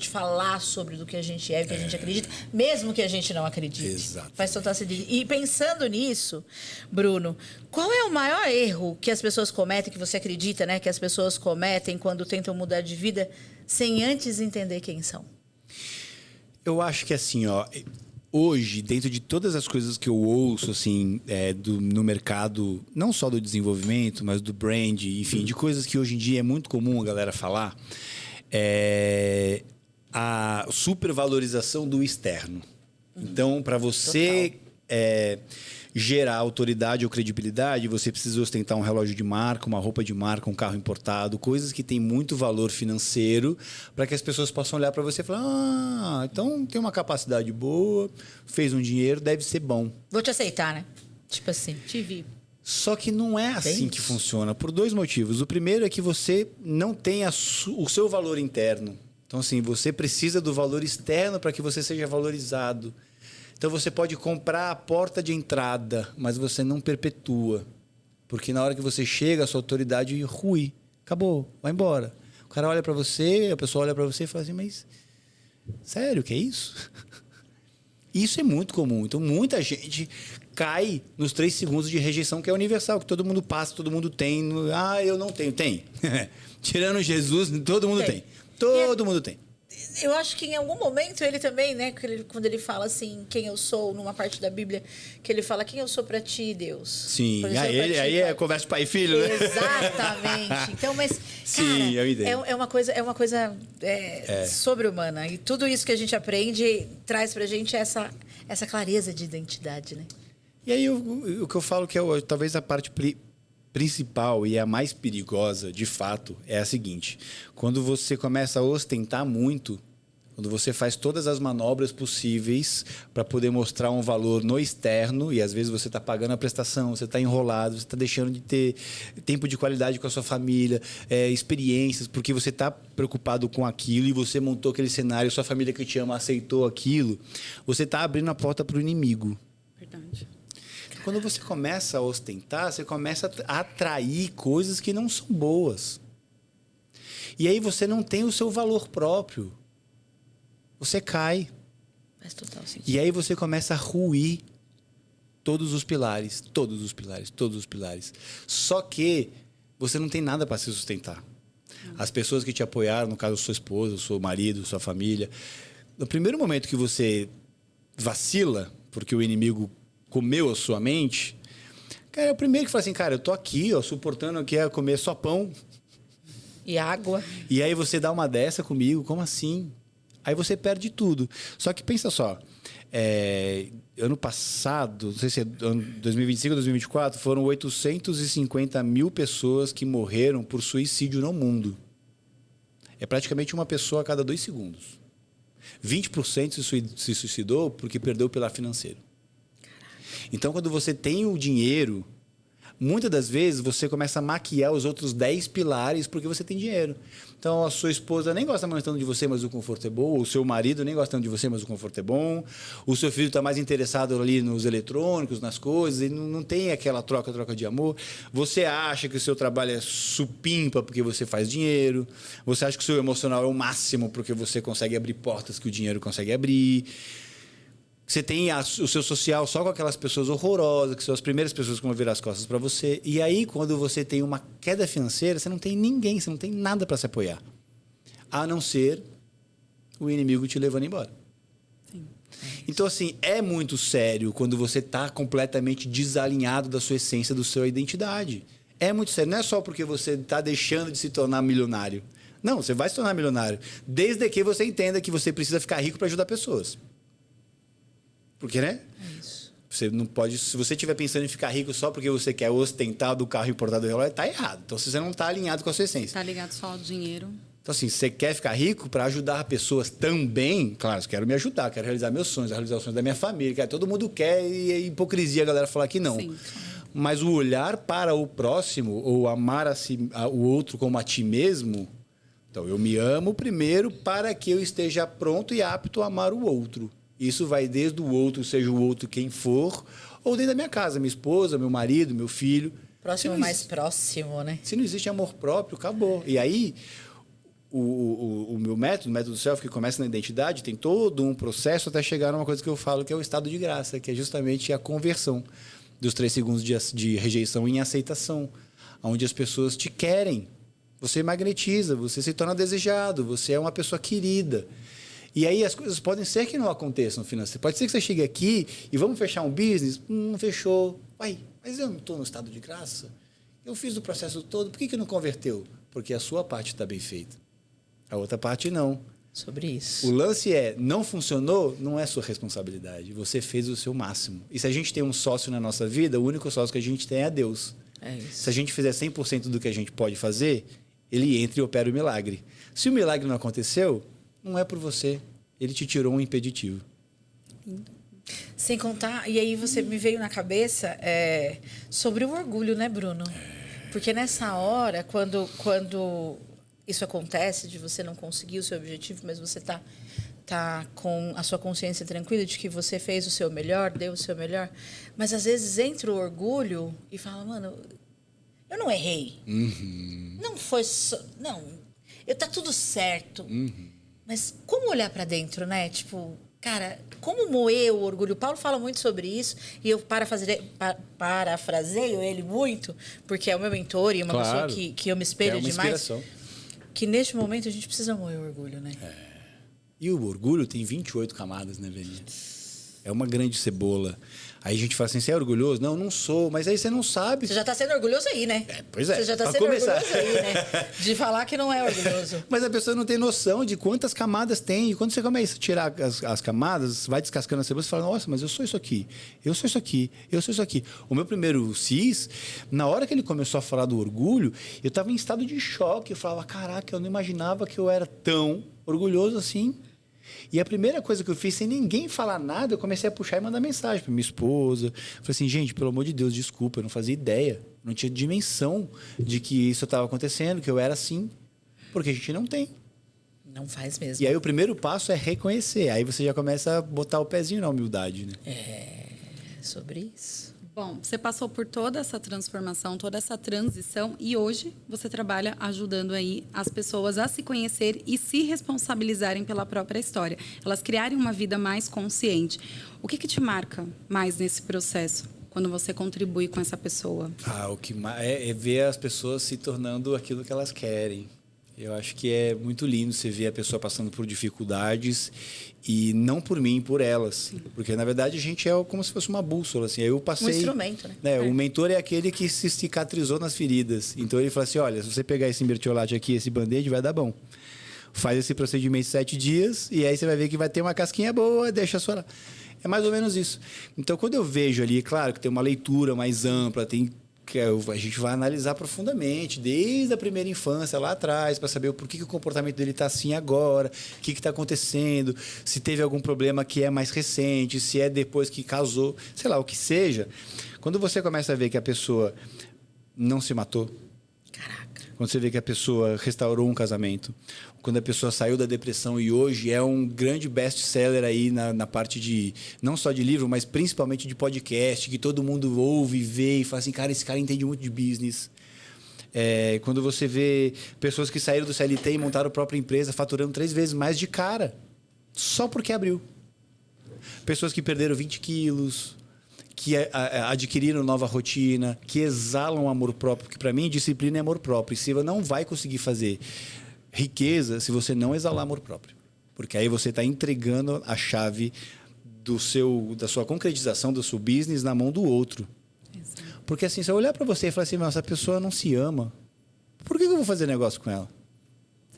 falar sobre do que a gente é, o que a gente acredita, mesmo que a gente não acredite. Exato. Faz total sentido. E pensando nisso, Bruno, qual é o maior erro que as pessoas cometem, que você acredita, né, que as pessoas cometem quando tentam mudar de vida sem antes entender quem são? Eu acho que assim, hoje, dentro de todas as coisas que eu ouço, assim, no mercado, não só do desenvolvimento, mas do brand, enfim, de coisas que hoje em dia é muito comum a galera falar, a supervalorização do externo. Então, para você gerar autoridade ou credibilidade, você precisa ostentar um relógio de marca, uma roupa de marca, um carro importado, coisas que têm muito valor financeiro, para que as pessoas possam olhar para você e falar, então tem uma capacidade boa, fez um dinheiro, deve ser bom. Vou te aceitar, né? Tipo assim, te vi. Só que não é assim que funciona, por dois motivos. O primeiro é que você não tem o seu valor interno. Então, assim, você precisa do valor externo para que você seja valorizado. Então, você pode comprar a porta de entrada, mas você não perpetua. Porque na hora que você chega, a sua autoridade rui. Acabou, vai embora. O cara olha para você, a pessoa olha para você e fala assim, mas sério, que é isso? Isso é muito comum. Então, muita gente cai nos 3 segundos de rejeição, que é universal, que todo mundo passa, todo mundo tem. Eu não tenho. Tem. Tirando Jesus, todo mundo tem. Todo mundo tem. Eu acho que em algum momento ele também, né, quando ele fala assim, quem eu sou, numa parte da Bíblia, que ele fala quem eu sou para ti, Deus. Sim, aí é conversa de pai e filho, né? Exatamente. Então, mas, sim, cara, é uma coisa sobre-humana. E tudo isso que a gente aprende traz pra gente essa clareza de identidade, né? E aí, o que eu falo que é talvez a parte principal e a mais perigosa, de fato, é a seguinte. Quando você começa a ostentar muito, quando você faz todas as manobras possíveis para poder mostrar um valor no externo, e às vezes você está pagando a prestação, você está enrolado, você está deixando de ter tempo de qualidade com a sua família, experiências, porque você está preocupado com aquilo e você montou aquele cenário, sua família que te ama aceitou aquilo, você está abrindo a porta para o inimigo. Verdade. Quando você começa a ostentar, você começa a atrair coisas que não são boas. E aí você não tem o seu valor próprio. Você cai. Faz total sentido. E aí você começa a ruir todos os pilares, todos os pilares, todos os pilares. Só que você não tem nada para se sustentar. As pessoas que te apoiaram, no caso, sua esposa, seu marido, sua família, no primeiro momento que você vacila, porque o inimigo comeu a sua mente, cara, é o primeiro que fala assim, cara, eu tô aqui, ó, suportando aqui a comer só pão. E água. E aí você dá uma dessa comigo, como assim? Aí você perde tudo. Só que pensa só, ano passado, não sei se é 2025 ou 2024, foram 850 mil pessoas que morreram por suicídio no mundo. É praticamente uma pessoa a cada 2 segundos. 20% se suicidou porque perdeu o pilar financeiro. Então, quando você tem o dinheiro, muitas das vezes você começa a maquiar os outros 10 pilares porque você tem dinheiro. Então, a sua esposa nem gosta mais tanto de você, mas o conforto é bom. O seu marido nem gosta tanto de você, mas o conforto é bom. O seu filho está mais interessado ali nos eletrônicos, nas coisas, e não tem aquela troca de amor. Você acha que o seu trabalho é supimpa porque você faz dinheiro. Você acha que o seu emocional é o máximo porque você consegue abrir portas que o dinheiro consegue abrir. Você tem o seu social só com aquelas pessoas horrorosas, que são as primeiras pessoas que vão virar as costas para você. E aí, quando você tem uma queda financeira, você não tem ninguém, você não tem nada para se apoiar. A não ser o inimigo te levando embora. Sim. Então, assim, é muito sério quando você está completamente desalinhado da sua essência, da sua identidade. É muito sério. Não é só porque você está deixando de se tornar milionário. Não, você vai se tornar milionário. Desde que você entenda que você precisa ficar rico para ajudar pessoas. Porque, né? É isso. Você não pode... Se você estiver pensando em ficar rico só porque você quer ostentar do carro importado do relógio, está errado. Então, você não está alinhado com a sua essência. Tá ligado só ao dinheiro. Então, assim, você quer ficar rico para ajudar pessoas também? Claro, eu quero me ajudar, quero realizar meus sonhos, realizar os sonhos da minha família. Cara, todo mundo quer e é hipocrisia a galera falar que não. Sim. Mas o olhar para o próximo ou amar o outro como a ti mesmo... Então, eu me amo primeiro para que eu esteja pronto e apto a amar o outro. Isso vai desde o outro, seja o outro quem for, ou dentro da minha casa, minha esposa, meu marido, meu filho. Próximo mais próximo, né? Se não existe amor próprio, acabou. E aí, o meu método, o método self, que começa na identidade, tem todo um processo até chegar numa coisa que eu falo, que é o estado de graça, que é justamente a conversão dos 3 segundos de rejeição em aceitação, onde as pessoas te querem. Você magnetiza, você se torna desejado, você é uma pessoa querida. E aí as coisas podem ser que não aconteçam financeiramente. Pode ser que você chegue aqui e vamos fechar um business. Não fechou. Uai, mas eu não estou no estado de graça. Eu fiz o processo todo, por que não converteu? Porque a sua parte está bem feita. A outra parte não. Sobre isso. O lance é, não funcionou, não é sua responsabilidade. Você fez o seu máximo. E se a gente tem um sócio na nossa vida, o único sócio que a gente tem é Deus. É isso. Se a gente fizer 100% do que a gente pode fazer, ele entra e opera o milagre. Se o milagre não aconteceu, não é por você. Ele te tirou um impeditivo. Sem contar, e aí você me veio na cabeça sobre o orgulho, né, Bruno? Porque nessa hora, quando isso acontece, de você não conseguir o seu objetivo, mas você tá com a sua consciência tranquila de que você fez o seu melhor, deu o seu melhor, mas às vezes entra o orgulho e fala, mano, eu não errei. Uhum. Não foi só... Não, tá tudo certo. Uhum. Mas como olhar para dentro, né? Tipo, Cara, como moer o orgulho? O Paulo fala muito sobre isso e eu parafraseio ele muito, porque é o meu mentor e uma pessoa que eu me espelho demais. Inspiração. Que neste momento a gente precisa moer o orgulho, né? E o orgulho tem 28 camadas, né, Velhinha? É uma grande cebola. Aí a gente fala assim, você é orgulhoso? Não, não sou. Mas aí você não sabe. Você já está sendo orgulhoso aí, né? Pois é. Você já está sendo orgulhoso aí, né? De falar que não é orgulhoso. Mas a pessoa não tem noção de quantas camadas tem. E quando você começa a tirar as camadas, vai descascando a cebola, você fala, nossa, mas eu sou isso aqui. Eu sou isso aqui. Eu sou isso aqui. O meu primeiro CIS, na hora que ele começou a falar do orgulho, eu estava em estado de choque. Eu falava, caraca, eu não imaginava que eu era tão orgulhoso assim. E a primeira coisa que eu fiz, sem ninguém falar nada, eu comecei a puxar e mandar mensagem para minha esposa. Falei assim, gente, pelo amor de Deus, desculpa, eu não fazia ideia. Não tinha dimensão de que isso estava acontecendo, que eu era assim. Porque a gente não tem. Não faz mesmo. E aí o primeiro passo é reconhecer. Aí você já começa a botar o pezinho na humildade, né? É sobre isso. Bom, você passou por toda essa transformação, toda essa transição e hoje você trabalha ajudando aí as pessoas a se conhecer e se responsabilizarem pela própria história. Elas criarem uma vida mais consciente. O que te marca mais nesse processo, quando você contribui com essa pessoa? O que é ver as pessoas se tornando aquilo que elas querem. Eu acho que é muito lindo você ver a pessoa passando por dificuldades e não por mim, por elas. Sim. Porque, na verdade, a gente é como se fosse uma bússola. Assim. Eu passei, um instrumento, né? O mentor é aquele que se cicatrizou nas feridas. Então, ele fala assim, olha, se você pegar esse mertiolate aqui, esse band-aid, vai dar bom. Faz esse procedimento 7 dias e aí você vai ver que vai ter uma casquinha boa, deixa só lá. É mais ou menos isso. Então, quando eu vejo ali, claro que tem uma leitura mais ampla, a gente vai analisar profundamente, desde a primeira infância, lá atrás, para saber o porquê que o comportamento dele está assim agora, o que está acontecendo, se teve algum problema que é mais recente, se é depois que casou, sei lá, o que seja. Quando você começa a ver que a pessoa não se matou, quando você vê que a pessoa restaurou um casamento, quando a pessoa saiu da depressão e hoje é um grande best-seller aí na parte de, não só de livro, mas principalmente de podcast, que todo mundo ouve, vê e fala assim, cara, esse cara entende muito de business. Quando você vê pessoas que saíram do CLT e montaram a própria empresa, faturando 3 vezes mais de cara, só porque abriu. Pessoas que perderam 20 quilos, que adquiriram nova rotina, que exalam amor próprio, porque para mim disciplina é amor próprio. E você não vai conseguir fazer riqueza se você não exalar amor próprio. Porque aí você está entregando a chave da sua concretização do seu business na mão do outro. Exato. Porque assim, se eu olhar para você e falar assim, essa pessoa não se ama, por que eu vou fazer negócio com ela?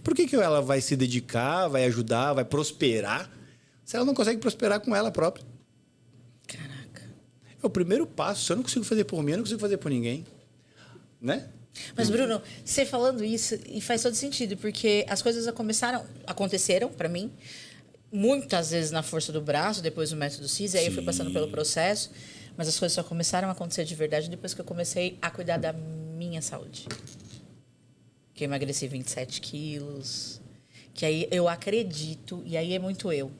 Por que ela vai se dedicar, vai ajudar, vai prosperar, se ela não consegue prosperar com ela própria? Caraca. É o primeiro passo. Se eu não consigo fazer por mim, eu não consigo fazer por ninguém. Né? Mas, Bruno, você falando isso, e faz todo sentido, porque as coisas aconteceram para mim, muitas vezes na força do braço, depois do método CIS, aí eu fui passando pelo processo, mas as coisas só começaram a acontecer de verdade depois que eu comecei a cuidar da minha saúde. Que eu emagreci 27 quilos, que aí eu acredito, e aí é muito eu.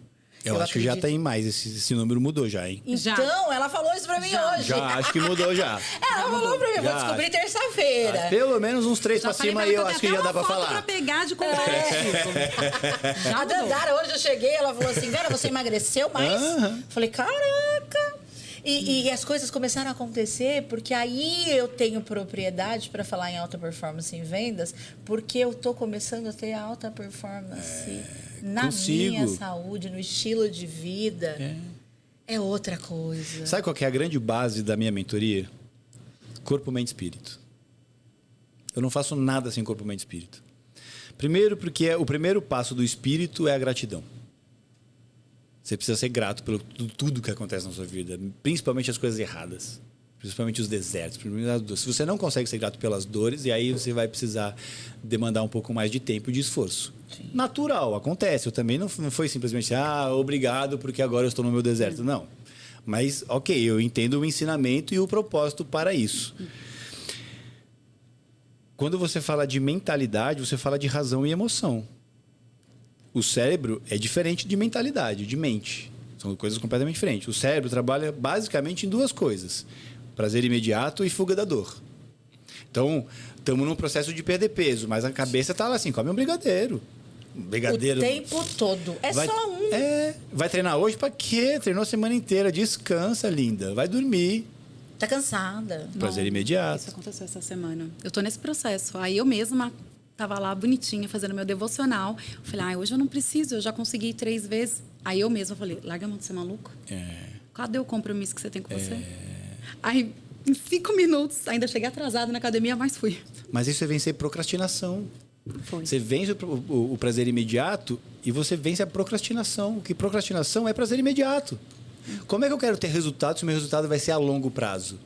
Eu acho que já tem mais, esse número mudou já, hein? Então, ela falou isso pra mim hoje. Já, acho que mudou já. Ela falou pra mim, vou descobrir terça-feira. Pelo menos uns 3 pra cima aí, eu acho que já dá pra falar. Pra pegar de comparativo. A Dandara, hoje eu cheguei, ela falou assim, Vera, você emagreceu mais? Falei, caraca. E as coisas começaram a acontecer porque aí eu tenho propriedade para falar em alta performance em vendas, porque eu tô começando a ter alta performance na minha saúde, no estilo de vida. É outra coisa. Sabe qual que é a grande base da minha mentoria? Corpo, mente e espírito. Eu não faço nada sem corpo, mente e espírito. Primeiro, porque o primeiro passo do espírito é a gratidão. Você precisa ser grato pelo tudo que acontece na sua vida, principalmente as coisas erradas, principalmente os desertos. Se você não consegue ser grato pelas dores, e aí você vai precisar demandar um pouco mais de tempo e de esforço. Sim. Natural, acontece. Eu também não foi simplesmente, obrigado porque agora eu estou no meu deserto. Não. Mas, ok, eu entendo o ensinamento e o propósito para isso. Quando você fala de mentalidade, você fala de razão e emoção. O cérebro é diferente de mentalidade, de mente. São coisas completamente diferentes. O cérebro trabalha basicamente em 2 coisas. Prazer imediato e fuga da dor. Então, estamos num processo de perder peso, mas a cabeça está lá assim, come um brigadeiro. O tempo todo. É só um. Vai treinar hoje pra quê? Treinou a semana inteira. Descansa, linda. Vai dormir. Tá cansada. Prazer imediato. Isso aconteceu essa semana. Eu tô nesse processo. Aí eu mesma tava lá bonitinha, fazendo meu devocional. Eu falei, hoje eu não preciso, eu já consegui 3 vezes. Aí eu mesma falei, larga a mão de ser maluco. Cadê o compromisso que você tem com você? Aí, em 5 minutos, ainda cheguei atrasada na academia, mas fui. Mas isso é vencer procrastinação. Foi. Você vence o prazer imediato e você vence a procrastinação. Que procrastinação é prazer imediato. Como é que eu quero ter resultado se o meu resultado vai ser a longo prazo?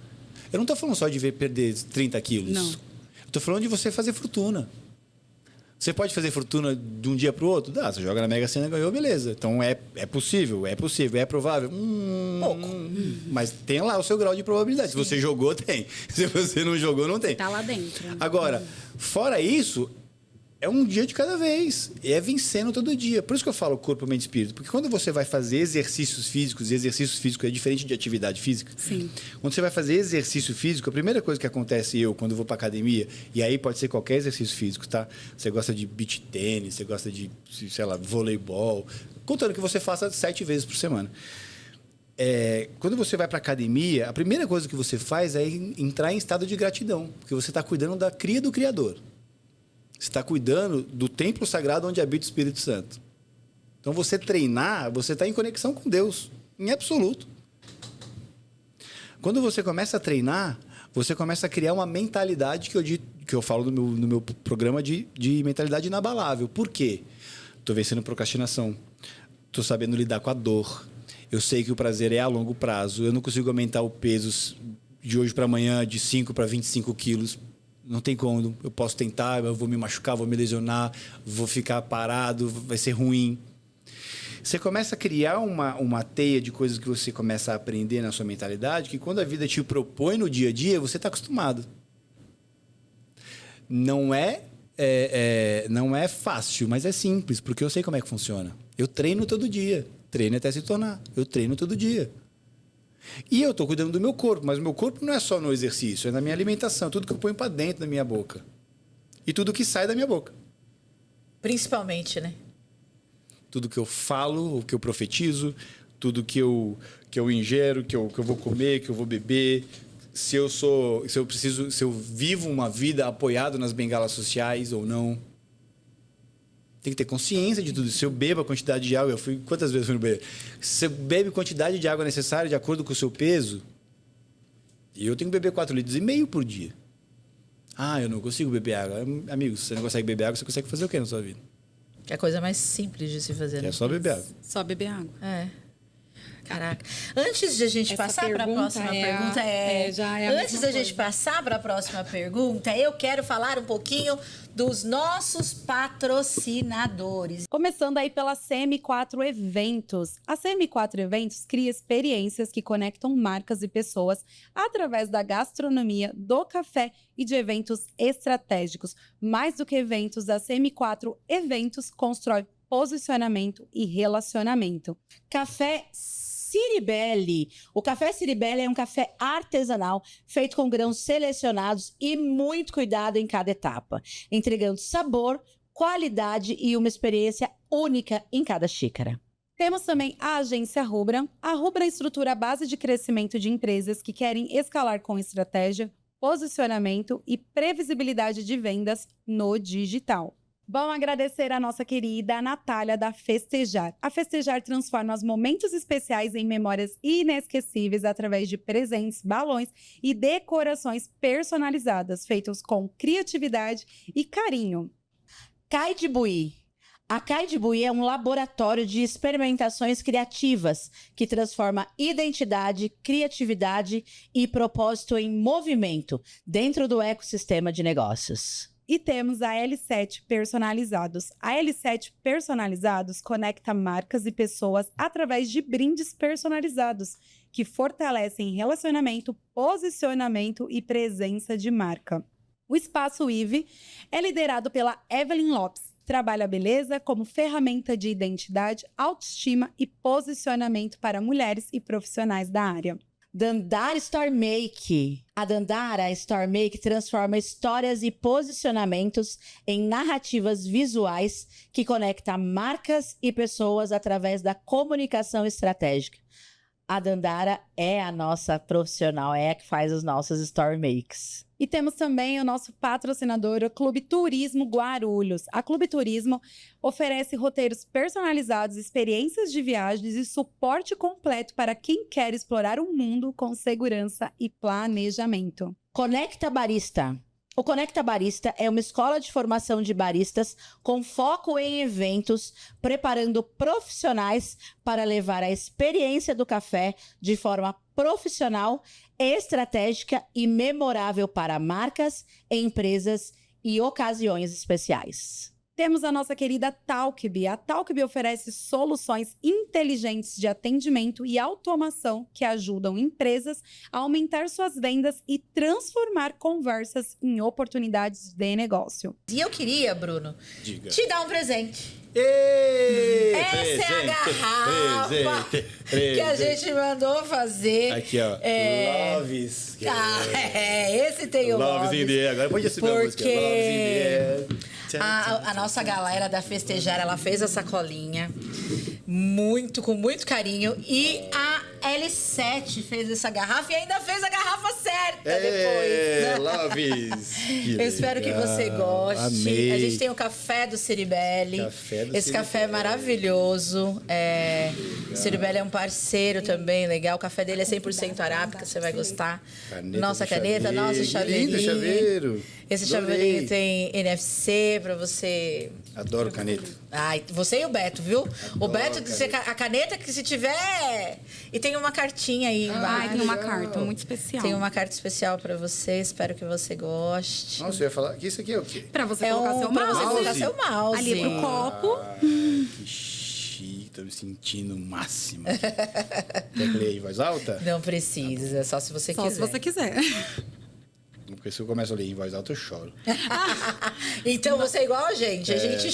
Eu não estou falando só de perder 30 quilos. Não. Eu estou falando de você fazer fortuna. Você pode fazer fortuna de um dia para o outro? Dá, você joga na Mega Sena e ganhou, beleza. Então é possível, é provável? Pouco. Mas tem lá o seu grau de probabilidade. Sim. Se você jogou, tem. Se você não jogou, não tem. Tá lá dentro. Agora, fora isso, é um dia de cada vez. É vencendo todo dia. Por isso que eu falo corpo, mente e espírito. Porque quando você vai fazer exercícios físicos, e exercício físico é diferente de atividade física. Sim. Quando você vai fazer exercício físico, a primeira coisa que acontece quando eu vou para academia, e aí pode ser qualquer exercício físico, tá? Você gosta de beach tênis, você gosta de, sei lá, voleibol. Contando que você faça 7 vezes por semana. Quando você vai para academia, a primeira coisa que você faz é entrar em estado de gratidão. Porque você está cuidando da cria do Criador. Você está cuidando do templo sagrado onde habita o Espírito Santo. Então, você treinar, você está em conexão com Deus, em absoluto. Quando você começa a treinar, você começa a criar uma mentalidade que eu falo no meu programa de mentalidade inabalável. Por quê? Estou vencendo procrastinação. Estou sabendo lidar com a dor. Eu sei que o prazer é a longo prazo. Eu não consigo aumentar o peso de hoje para amanhã de 5 para 25 quilos. Não tem como. Eu posso tentar, eu vou me machucar, vou me lesionar, vou ficar parado, vai ser ruim. Você começa a criar uma teia de coisas que você começa a aprender na sua mentalidade, que quando a vida te propõe no dia a dia, você está acostumado. Não é fácil, mas é simples, porque eu sei como é que funciona. Eu treino todo dia. Treino até se tornar. Eu treino todo dia. E eu estou cuidando do meu corpo, mas o meu corpo não é só no exercício, é na minha alimentação, tudo que eu ponho para dentro da minha boca. E tudo que sai da minha boca. Principalmente, né? Tudo que eu falo, o que eu profetizo, tudo que eu ingero, que eu vou comer, que eu vou beber. Se eu vivo uma vida apoiado nas bengalas sociais ou não. Tem que ter consciência de tudo. Se eu bebo a quantidade de água, quantas vezes eu fui no banheiro? Se você bebe a quantidade de água necessária de acordo com o seu peso, e eu tenho que beber 4,5 litros por dia. Eu não consigo beber água. Amigo, se você não consegue beber água, você consegue fazer o quê na sua vida? Que é a coisa mais simples de se fazer. É só beber água. Só beber água. Caraca. Antes de a gente passar para a próxima pergunta, antes da gente passar para a próxima pergunta, eu quero falar um pouquinho dos nossos patrocinadores. Começando aí pela CM4 Eventos. A CM4 Eventos cria experiências que conectam marcas e pessoas através da gastronomia, do café e de eventos estratégicos. Mais do que eventos, a CM4 Eventos constrói posicionamento e relacionamento. Café Ciribelli. O café Ciribelli é um café artesanal feito com grãos selecionados e muito cuidado em cada etapa, entregando sabor, qualidade e uma experiência única em cada xícara. Temos também a agência Rubra. A Rubra estrutura a base de crescimento de empresas que querem escalar com estratégia, posicionamento e previsibilidade de vendas no digital. Vamos agradecer a nossa querida Natália da Festejar. A Festejar transforma os momentos especiais em memórias inesquecíveis através de presentes, balões e decorações personalizadas, feitos com criatividade e carinho. Cai de Buí. A Cai de Buí é um laboratório de experimentações criativas que transforma identidade, criatividade e propósito em movimento dentro do ecossistema de negócios. E temos a L7 Personalizados. A L7 Personalizados conecta marcas e pessoas através de brindes personalizados, que fortalecem relacionamento, posicionamento e presença de marca. O Espaço IVE é liderado pela Evelyn Lopes. Trabalha a beleza como ferramenta de identidade, autoestima e posicionamento para mulheres e profissionais da área. Dandara Store Make. A Dandara Store Make transforma histórias e posicionamentos em narrativas visuais que conectam marcas e pessoas através da comunicação estratégica. A Dandara é a nossa profissional, é a que faz os nossos Store Makes. E temos também o nosso patrocinador, o Clube Turismo Guarulhos. A Clube Turismo oferece roteiros personalizados, experiências de viagens e suporte completo para quem quer explorar o mundo com segurança e planejamento. Conecta Barista. O Conecta Barista é uma escola de formação de baristas com foco em eventos, preparando profissionais para levar a experiência do café de forma profissional, estratégica e memorável para marcas, empresas e ocasiões especiais. Temos a nossa querida Talkby. A Talkby oferece soluções inteligentes de atendimento e automação que ajudam empresas a aumentar suas vendas e transformar conversas em oportunidades de negócio. E eu queria, Bruno, Diga. te dar um presente. Ei, Essa é a garrafa que a gente mandou fazer. Aqui, ó. Loves. Esse tem o Loves in the air. Agora pode subir a música. Loves in the air. A nossa galera da Festejar, ela fez a sacolinha com muito carinho. E a L7 fez essa garrafa e ainda fez a garrafa certa depois. Loves. Eu espero que você goste. Amei. A gente tem o café do Ciribelli. Esse café é maravilhoso. O Ciribelli é um parceiro também, legal. O café dele é 100% arábica, você vai gostar. Nossa caneta, nosso chaveirinho. Lindo chaveiro. Esse chaveirinho tem NFC pra você... Adoro caneta. Ai, você e o Beto, viu? Adoro o Beto, a caneta que se tiver... E tem uma cartinha aí embaixo. Tem uma carta muito especial. Tem uma carta especial pra você, espero que você goste. Nossa, eu ia falar que isso aqui é o quê? Pra você colocar seu mouse. Pra você colocar seu mouse. Ali pro copo. Que chique, tô me sentindo o máximo. Quer que leia em voz alta? Não precisa, só se você quiser. Só se você quiser. Porque se eu começo a ler em voz alta, eu choro. Então você é igual a gente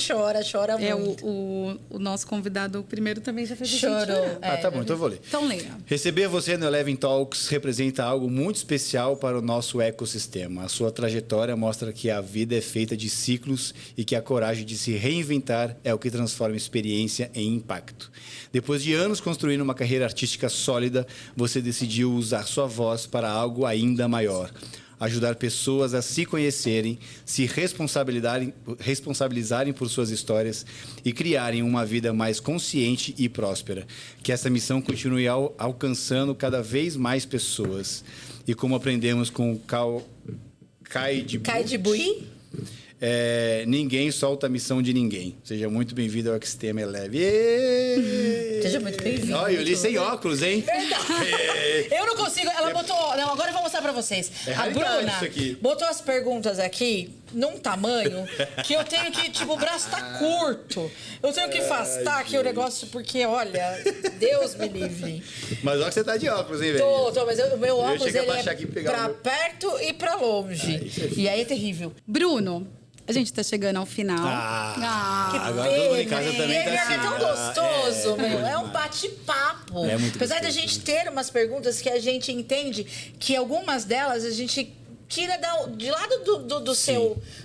chora muito. O nosso convidado primeiro também já fez a gente Chorou. chorar. Tá bom, então eu vou ler. Então leia. Receber você no Eleven Talks representa algo muito especial para o nosso ecossistema. A sua trajetória mostra que a vida é feita de ciclos e que a coragem de se reinventar é o que transforma experiência em impacto. Depois de anos construindo uma carreira artística sólida, você decidiu usar sua voz para algo ainda maior. Ajudar pessoas a se conhecerem, se responsabilizarem por suas histórias e criarem uma vida mais consciente e próspera. Que essa missão continue alcançando cada vez mais pessoas. E como aprendemos com Kai de Bui, ninguém solta a missão de ninguém. Seja muito bem-vindo ao Extreme Eleve. Seja muito bem-vindo. Olha, eu li sem óculos, hein? Verdade. Eu não consigo. Ela botou... Não, agora eu vou mostrar pra vocês. A Bruna botou as perguntas aqui num tamanho que eu tenho que... Tipo, o braço tá curto. Eu tenho que afastar aqui o negócio porque, olha... Deus me livre. Mas olha que você tá de óculos, hein, velho? Tô, mas o meu óculos ele aqui, pra perto e pra longe. E aí é terrível. Bruno... A gente tá chegando ao final. Que agora pena, todo mundo em casa também tá assim. É tão gostoso, meu. É um bate-papo. Apesar da gente ter umas perguntas que a gente entende que algumas delas a gente tira de lado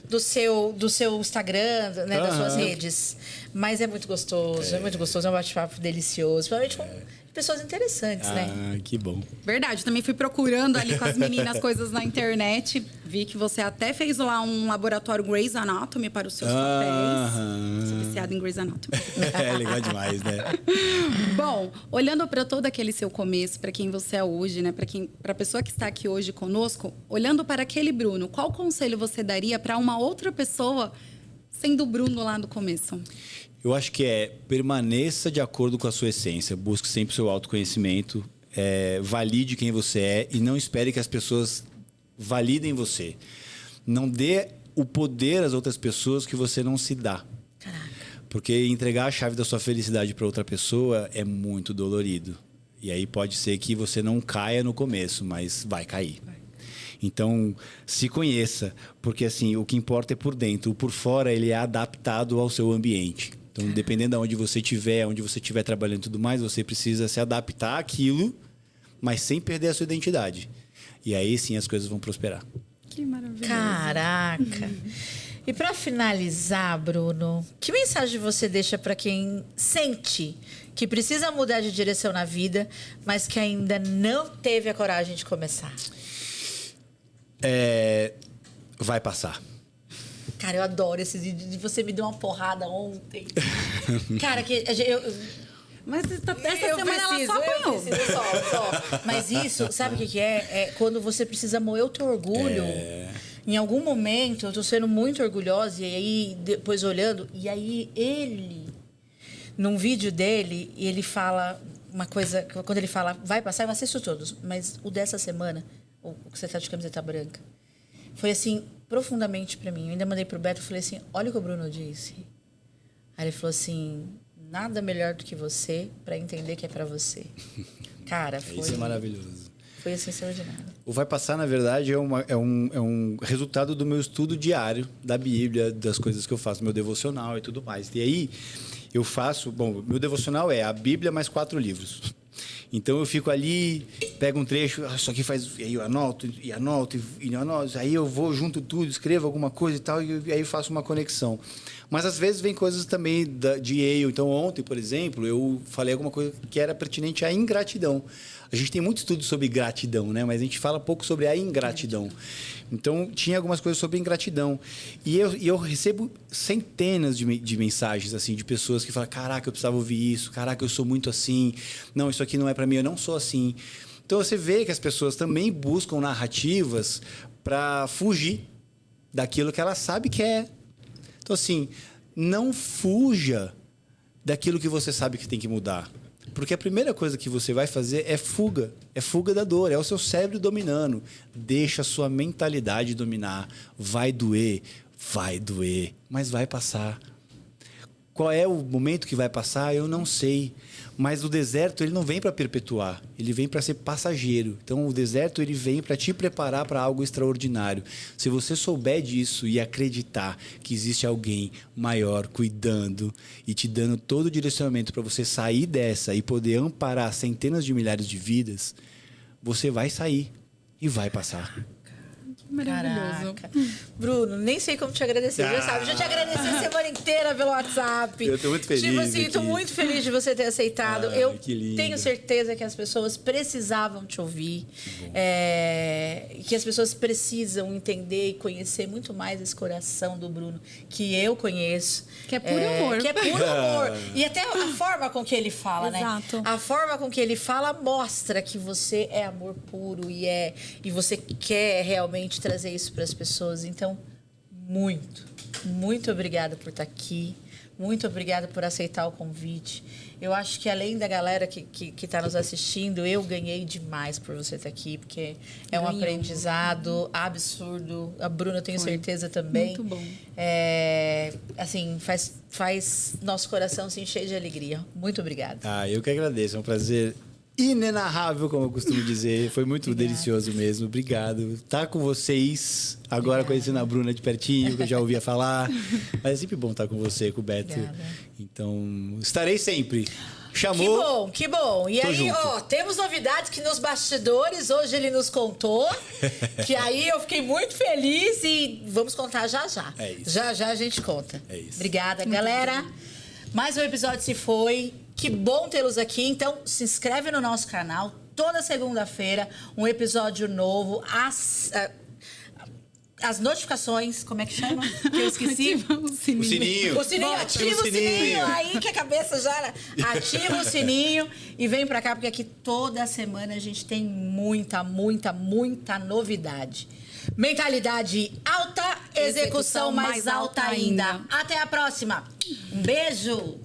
do seu Instagram, né, das suas redes. Mas é muito gostoso, é um bate-papo delicioso. Principalmente com pessoas interessantes, né? Que bom. Verdade, também fui procurando ali com as meninas coisas na internet. Vi que você até fez lá um laboratório Grey's Anatomy para os seus papéis. Sou viciada em Grey's Anatomy. É legal demais, né? Bom, olhando para todo aquele seu começo, para quem você é hoje, né? Para a pessoa que está aqui hoje conosco, olhando para aquele Bruno, qual conselho você daria para uma outra pessoa sendo o Bruno lá no começo? Eu acho que permaneça de acordo com a sua essência. Busque sempre o seu autoconhecimento. Valide quem você é e não espere que as pessoas validem você. Não dê o poder às outras pessoas que você não se dá. Caraca. Porque entregar a chave da sua felicidade para outra pessoa é muito dolorido. E aí pode ser que você não caia no começo, mas vai cair. Então, se conheça, porque assim, o que importa é por dentro. O por fora, ele é adaptado ao seu ambiente. Então, dependendo de onde você estiver trabalhando e tudo mais, você precisa se adaptar àquilo mas sem perder a sua identidade. E aí sim as coisas vão prosperar. Que maravilhoso. Caraca! E para finalizar, Bruno, que mensagem você deixa para quem sente que precisa mudar de direção na vida, mas que ainda não teve a coragem de começar? Vai passar. Cara, eu adoro esse vídeo. Você me deu uma porrada ontem. Cara, que Mas essa semana ela só apanhou. Eu preciso só. Mas isso, sabe o que é? É quando você precisa moer o teu orgulho. Em algum momento, eu tô sendo muito orgulhosa, e aí, depois olhando, e aí ele, num vídeo dele, ele fala uma coisa, quando ele fala, vai passar, eu assisto todos, mas o dessa semana, o que você tá de camiseta branca, foi assim, profundamente pra mim. Eu ainda mandei pro Beto e falei assim, olha o que o Bruno disse. Aí ele falou assim, nada melhor do que você pra entender que é pra você. Cara, foi... Isso é maravilhoso. Foi assim, extraordinário. O Vai Passar, na verdade, é um resultado do meu estudo diário da Bíblia, das coisas que eu faço, meu devocional e tudo mais. E aí, eu faço... Bom, meu devocional é a Bíblia mais 4 livros. Então, eu fico ali, pego um trecho, isso aqui faz... E aí eu anoto. Aí eu vou, junto tudo, escrevo alguma coisa e tal, e aí eu faço uma conexão. Mas, às vezes, vem coisas também de eu. Então, ontem, por exemplo, eu falei alguma coisa que era pertinente à ingratidão. A gente tem muito estudo sobre gratidão, né? Mas a gente fala pouco sobre a ingratidão. Então, tinha algumas coisas sobre ingratidão. E eu recebo centenas de mensagens, assim, de pessoas que falam, caraca, eu precisava ouvir isso. Caraca, eu sou muito assim. Não, isso aqui não é para mim, eu não sou assim. Então, você vê que as pessoas também buscam narrativas para fugir daquilo que ela sabe que é. Então, assim, não fuja daquilo que você sabe que tem que mudar. Porque a primeira coisa que você vai fazer é fuga. É fuga da dor, é o seu cérebro dominando. Deixa a sua mentalidade dominar. Vai doer, mas vai passar. Qual é o momento que vai passar? Eu não sei. Mas o deserto, ele não vem para perpetuar. Ele vem para ser passageiro. Então, o deserto, ele vem para te preparar para algo extraordinário. Se você souber disso e acreditar que existe alguém maior cuidando e te dando todo o direcionamento para você sair dessa e poder amparar centenas de milhares de vidas, você vai sair e vai passar. Maravilhoso. Caraca. Bruno, nem sei como te agradecer, já sabe? Já te agradeci a semana inteira pelo WhatsApp. Eu tô muito feliz. Tipo assim, tô muito feliz de você ter aceitado. Eu tenho certeza que as pessoas precisavam te ouvir. Que as pessoas precisam entender e conhecer muito mais esse coração do Bruno, que eu conheço. Que é puro amor. Que é puro amor. E até a forma com que ele fala, Exato. né? A forma com que ele fala mostra que você é amor puro e você quer realmente trazer isso para as pessoas. Então, muito obrigada por estar aqui. Muito obrigada por aceitar o convite. Eu acho que além da galera que está nos assistindo, eu ganhei demais por você estar aqui, porque é um aprendizado absurdo. A Bruna, eu tenho certeza também. Muito bom. Assim, faz nosso coração se encher de alegria. Muito obrigada. Eu que agradeço. É um prazer inenarrável, como eu costumo dizer. Foi muito delicioso mesmo. Obrigado. Estar com vocês. Agora conhecendo a Bruna de pertinho, que eu já ouvia falar. Mas é sempre bom estar com você, com o Beto. Obrigada. Então, estarei sempre. Chamou. Que bom. E Tô aí, junto. temos novidades que nos bastidores, hoje ele nos contou. Que aí eu fiquei muito feliz e vamos contar já. É isso. Já a gente conta. É isso. Obrigada, galera. Mais um episódio se foi. Que bom tê-los aqui. Então, se inscreve no nosso canal. Toda segunda-feira, um episódio novo. As notificações, como é que chama? Que eu esqueci. Ativa o sininho. O sininho, ativa o sininho. Aí que a cabeça já ativa o sininho e vem pra cá, porque aqui toda semana a gente tem muita novidade. Mentalidade alta, execução mais alta ainda. Até a próxima. Um beijo.